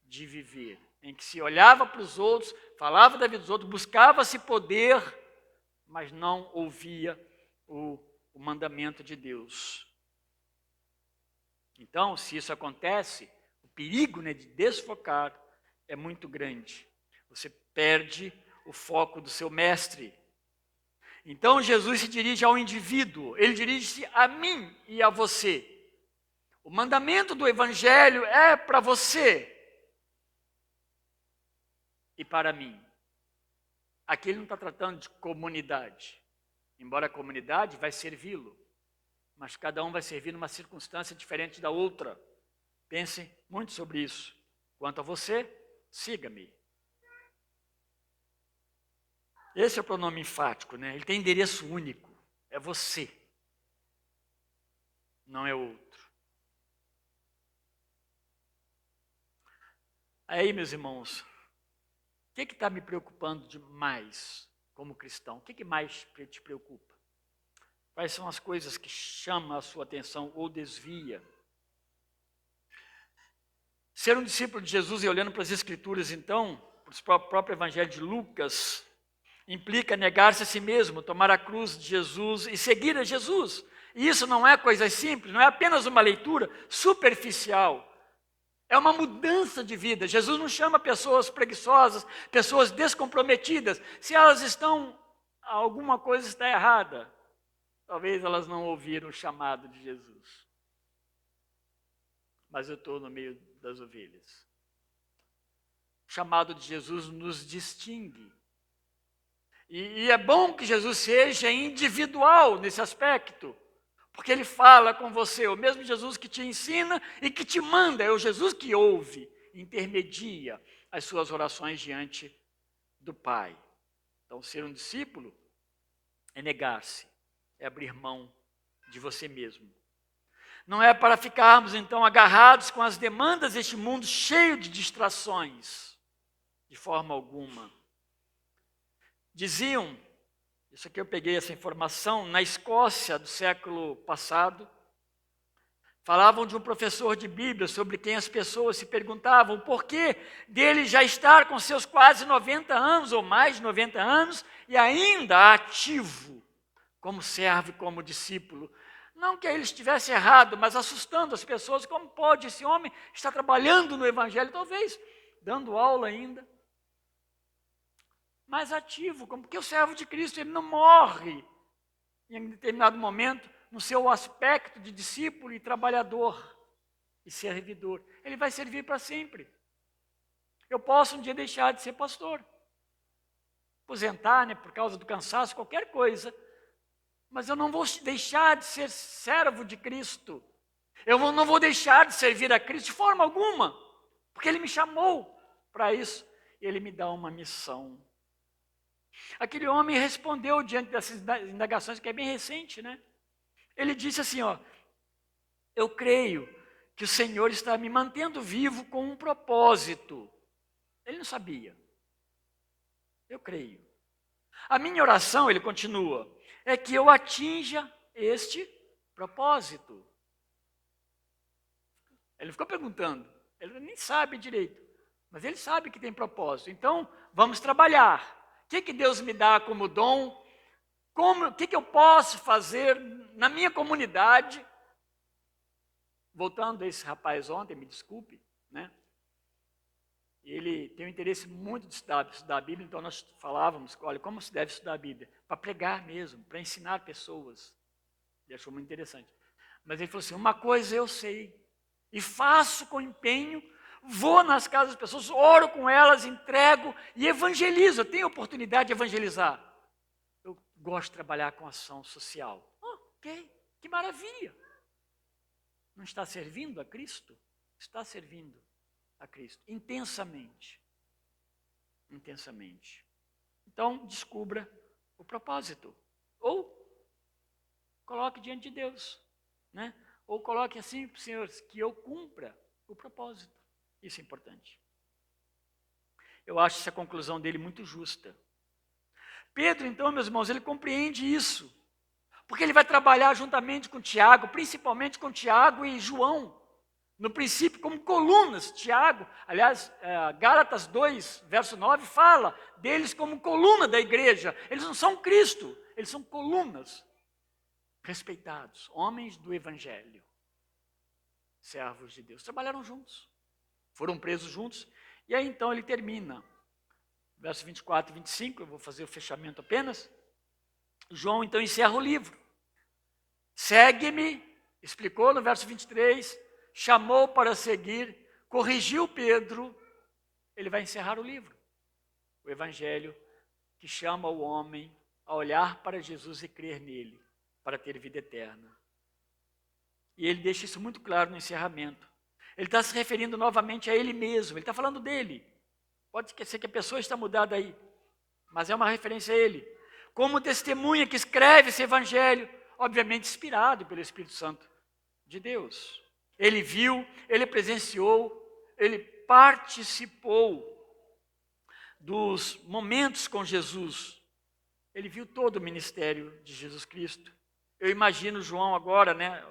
de viver, em que se olhava para os outros, falava da vida dos outros, buscava-se poder, mas não ouvia o mandamento de Deus. Então, se isso acontece, o perigo de desfocar é muito grande. Você perde o foco do seu mestre. Então, Jesus se dirige ao indivíduo, ele dirige-se a mim e a você. O mandamento do Evangelho é para você e para mim. Aqui ele não está tratando de comunidade, embora a comunidade vai servi-lo, mas cada um vai servir numa circunstância diferente da outra. Pense muito sobre isso. Quanto a você, siga-me. Esse é o pronome enfático, né? Ele tem endereço único. É você. Não é outro. Aí, meus irmãos, o que está me preocupando demais como cristão? O que mais te preocupa? Quais são as coisas que chamam a sua atenção ou desvia? Ser um discípulo de Jesus e olhando para as Escrituras, então, para o próprio Evangelho de Lucas, implica negar-se a si mesmo, tomar a cruz de Jesus e seguir a Jesus. E isso não é coisa simples, não é apenas uma leitura superficial. É uma mudança de vida. Jesus não chama pessoas preguiçosas, pessoas descomprometidas. Se elas estão, alguma coisa está errada. Talvez elas não ouviram o chamado de Jesus. Mas eu estou no meio das ovelhas. O chamado de Jesus nos distingue. E é bom que Jesus seja individual nesse aspecto, porque ele fala com você, o mesmo Jesus que te ensina e que te manda, é o Jesus que ouve, intermedia as suas orações diante do Pai. Então, ser um discípulo é negar-se, é abrir mão de você mesmo. Não é para ficarmos, então, agarrados com as demandas deste mundo cheio de distrações, de forma alguma. Diziam, isso aqui eu peguei essa informação, na Escócia do século passado, falavam de um professor de Bíblia sobre quem as pessoas se perguntavam por que dele já estar com seus quase 90 anos ou mais de 90 anos e ainda ativo como servo e como discípulo. Não que ele estivesse errado, mas assustando as pessoas, como pode esse homem estar trabalhando no Evangelho, talvez dando aula ainda. Mais ativo, porque o servo de Cristo ele não morre em determinado momento no seu aspecto de discípulo e trabalhador e servidor. Ele vai servir para sempre. Eu posso um dia deixar de ser pastor, aposentar, né, por causa do cansaço, qualquer coisa, mas eu não vou deixar de ser servo de Cristo. Eu não vou deixar de servir a Cristo de forma alguma, porque Ele me chamou para isso. Ele me dá uma missão. Aquele homem respondeu diante dessas indagações, que é bem recente, né? Ele disse assim, ó, eu creio que o Senhor está me mantendo vivo com um propósito. Ele não sabia. Eu creio. A minha oração, ele continua, é que eu atinja este propósito. Ele ficou perguntando, ele nem sabe direito, mas ele sabe que tem propósito. Então, vamos trabalhar. O que Deus me dá como dom? O que eu posso fazer na minha comunidade? Voltando a esse rapaz ontem, me desculpe, né? Ele tem um interesse muito de estudar a Bíblia, então nós falávamos, olha, como se deve estudar a Bíblia? Para pregar mesmo, para ensinar pessoas. Ele achou muito interessante. Mas ele falou assim, uma coisa eu sei, e faço com empenho, vou nas casas das pessoas, oro com elas, entrego e evangelizo. Eu tenho oportunidade de evangelizar. Eu gosto de trabalhar com ação social. Ok, que maravilha. Não está servindo a Cristo? Está servindo a Cristo, intensamente. Intensamente. Então, descubra o propósito. Ou coloque diante de Deus, né? Ou coloque assim, Senhor, que eu cumpra o propósito. Isso é importante. Eu acho essa conclusão dele muito justa. Pedro, então, meus irmãos, ele compreende isso. Porque ele vai trabalhar juntamente com Tiago, principalmente com Tiago e João. No princípio, como colunas. Tiago, aliás, Gálatas 2, verso 9, fala deles como coluna da igreja. Eles não são Cristo, eles são colunas respeitados, homens do Evangelho, servos de Deus. Trabalharam juntos, foram presos juntos. E aí, então, ele termina. Verso 24 e 25, eu vou fazer o fechamento apenas. João, então, encerra o livro. Segue-me, explicou no verso 23, chamou para seguir, corrigiu Pedro, ele vai encerrar o livro. O Evangelho que chama o homem a olhar para Jesus e crer nele, para ter vida eterna. E ele deixa isso muito claro no encerramento. Ele está se referindo novamente a ele mesmo, ele está falando dele. Pode ser que a pessoa está mudada aí, mas é uma referência a ele. Como testemunha que escreve esse evangelho, obviamente inspirado pelo Espírito Santo de Deus. Ele viu, ele presenciou, ele participou dos momentos com Jesus. Ele viu todo o ministério de Jesus Cristo. Eu imagino João agora, né,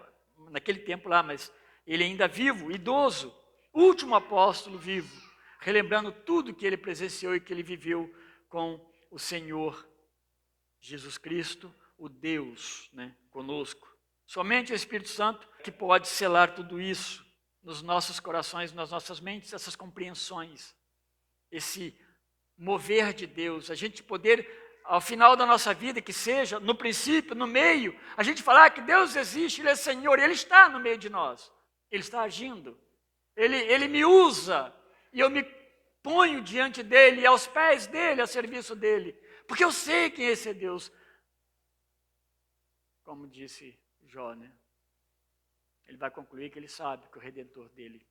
naquele tempo lá, mas ele ainda vivo, idoso, último apóstolo vivo, relembrando tudo que ele presenciou e que ele viveu com o Senhor Jesus Cristo, o Deus, né, conosco. Somente o Espírito Santo que pode selar tudo isso nos nossos corações, nas nossas mentes, essas compreensões, esse mover de Deus, a gente poder, ao final da nossa vida, que seja, no princípio, no meio, a gente falar que Deus existe, Ele é Senhor, Ele está no meio de nós, Ele está agindo, Ele me usa, e eu me ponho diante dEle, aos pés dEle, a serviço dEle, porque eu sei quem esse é Deus, como disse Jó, né? Ele vai concluir que ele sabe que o Redentor dele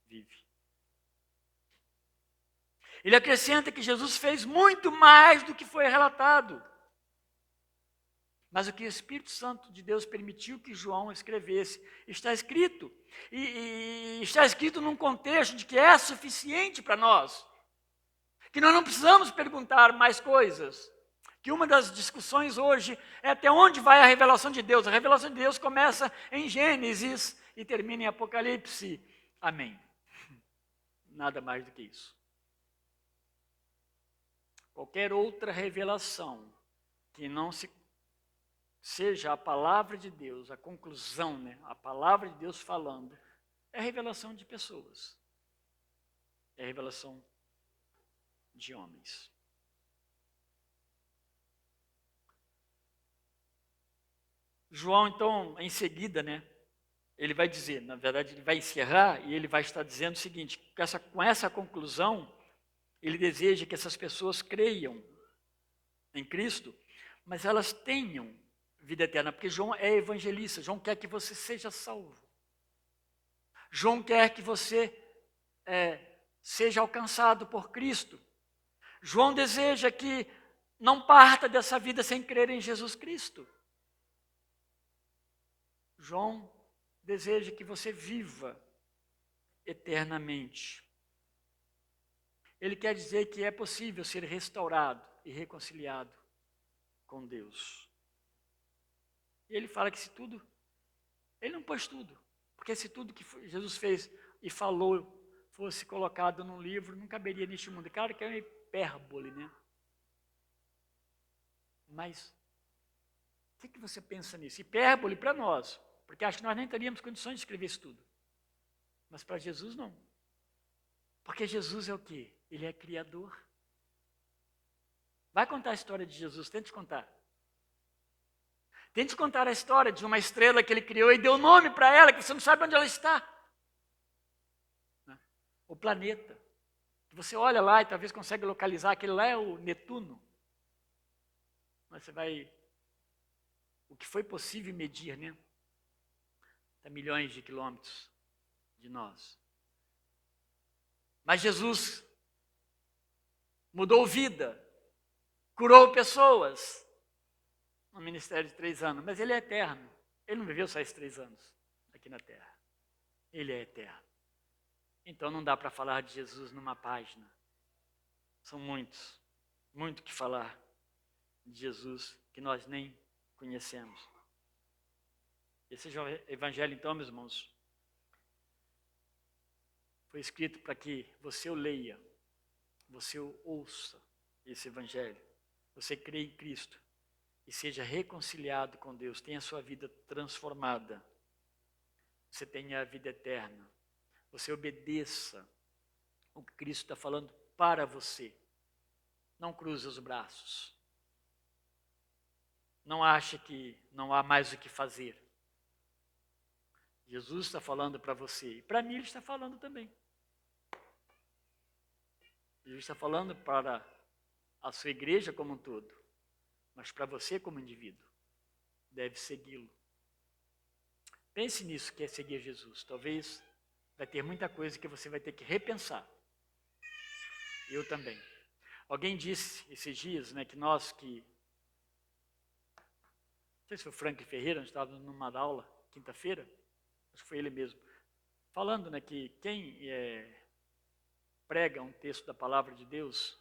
vive. Ele acrescenta que Jesus fez muito mais do que foi relatado. Mas o que o Espírito Santo de Deus permitiu que João escrevesse, está escrito. E está escrito num contexto de que é suficiente para nós. Que nós não precisamos perguntar mais coisas. Que uma das discussões hoje é até onde vai a revelação de Deus. A revelação de Deus começa em Gênesis e termina em Apocalipse. Amém. Nada mais do que isso. Qualquer outra revelação que não seja a palavra de Deus, a conclusão, né? A palavra de Deus falando, é revelação de pessoas. É revelação de homens. João, então, em seguida, né? Ele vai dizer, na verdade, ele vai encerrar e ele vai estar dizendo o seguinte, com essa conclusão, ele deseja que essas pessoas creiam em Cristo, mas elas tenham vida eterna, porque João é evangelista, João quer que você seja salvo. João quer que você seja alcançado por Cristo. João deseja que não parta dessa vida sem crer em Jesus Cristo. João deseja que você viva eternamente. Ele quer dizer que é possível ser restaurado e reconciliado com Deus. E ele fala que se tudo, ele não pôs tudo, porque se tudo que Jesus fez e falou fosse colocado num livro, não caberia neste mundo. Claro que é uma hipérbole, né? Mas o que você pensa nisso? Hipérbole para nós, porque acho que nós nem teríamos condições de escrever isso tudo. Mas para Jesus não. Porque Jesus é o quê? Ele é criador. Vai contar a história de Jesus, tente contar. Tente contar a história de uma estrela que ele criou e deu nome para ela, que você não sabe onde ela está. O planeta. Você olha lá e talvez consegue localizar, aquele lá é o Netuno. Mas você vai... O que foi possível medir, né? Está milhões de quilômetros de nós. Mas Jesus mudou vida, curou pessoas no ministério de 3 anos, mas ele é eterno. Ele não viveu só esses 3 anos aqui na Terra. Ele é eterno. Então não dá para falar de Jesus numa página. São muitos, muito que falar de Jesus que nós nem conhecemos. Esse evangelho, então, meus irmãos, foi escrito para que você o leia, você o ouça, esse evangelho, você crê em Cristo e seja reconciliado com Deus, tenha a sua vida transformada, você tenha a vida eterna, você obedeça o que Cristo está falando para você, não cruze os braços, não ache que não há mais o que fazer. Jesus está falando para você, e para mim ele está falando também. Jesus está falando para a sua igreja como um todo, mas para você como indivíduo, deve segui-lo. Pense nisso, que é seguir Jesus. Talvez Vai ter muita coisa que você vai ter que repensar. Eu também. Alguém disse esses dias, né, que nós que... Não sei se foi o Frank Ferreira, a gente estava numa aula, quinta-feira, acho que foi ele mesmo, falando, né, que quem prega um texto da palavra de Deus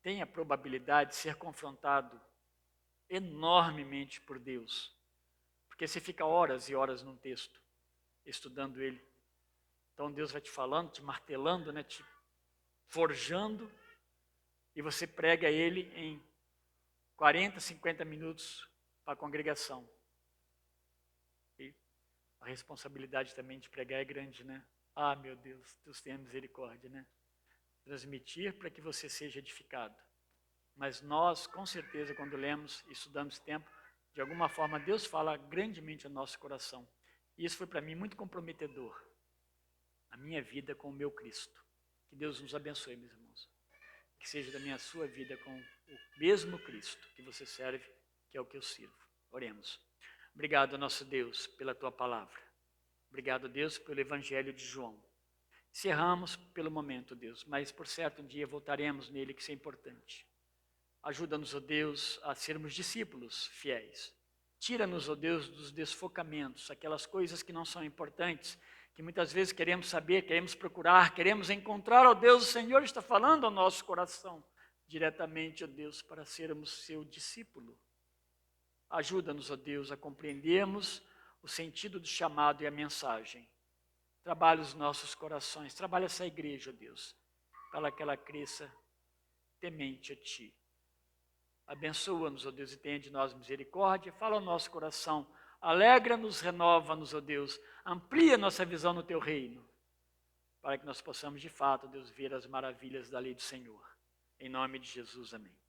tem a probabilidade de ser confrontado enormemente por Deus. Porque você fica horas e horas num texto, estudando ele. Então Deus vai te falando, te martelando, né, te forjando, e você prega ele em 40, 50 minutos para a congregação. E a responsabilidade também de pregar é grande, né? Ah, meu Deus, Deus tenha misericórdia, né? Transmitir para que você seja edificado. Mas nós, com certeza, quando lemos e estudamos esse tempo, de alguma forma Deus fala grandemente ao nosso coração. E isso foi para mim muito comprometedor. A minha vida com o meu Cristo. Que Deus nos abençoe, meus irmãos. Que seja da sua vida com o mesmo Cristo que você serve, que é o que eu sirvo. Oremos. Obrigado, nosso Deus, pela tua palavra. Obrigado, Deus, pelo Evangelho de João. Encerramos pelo momento, Deus, mas por certo um dia voltaremos nele, que isso é importante. Ajuda-nos, ó Deus, a sermos discípulos fiéis. Tira-nos, ó Deus, dos desfocamentos, aquelas coisas que não são importantes, que muitas vezes queremos saber, queremos procurar, queremos encontrar, ó Deus, o Senhor está falando ao nosso coração, diretamente, ó Deus, para sermos seu discípulo. Ajuda-nos, ó Deus, a compreendermos o sentido do chamado e a mensagem. Trabalha os nossos corações, trabalha essa igreja, ó Deus, para que ela cresça temente a Ti. Abençoa-nos, ó Deus, e tenha de nós misericórdia. Fala ao nosso coração. Alegra-nos, renova-nos, ó Deus. Amplia nossa visão no Teu reino. Para que nós possamos, de fato, Deus, ver as maravilhas da lei do Senhor. Em nome de Jesus, amém.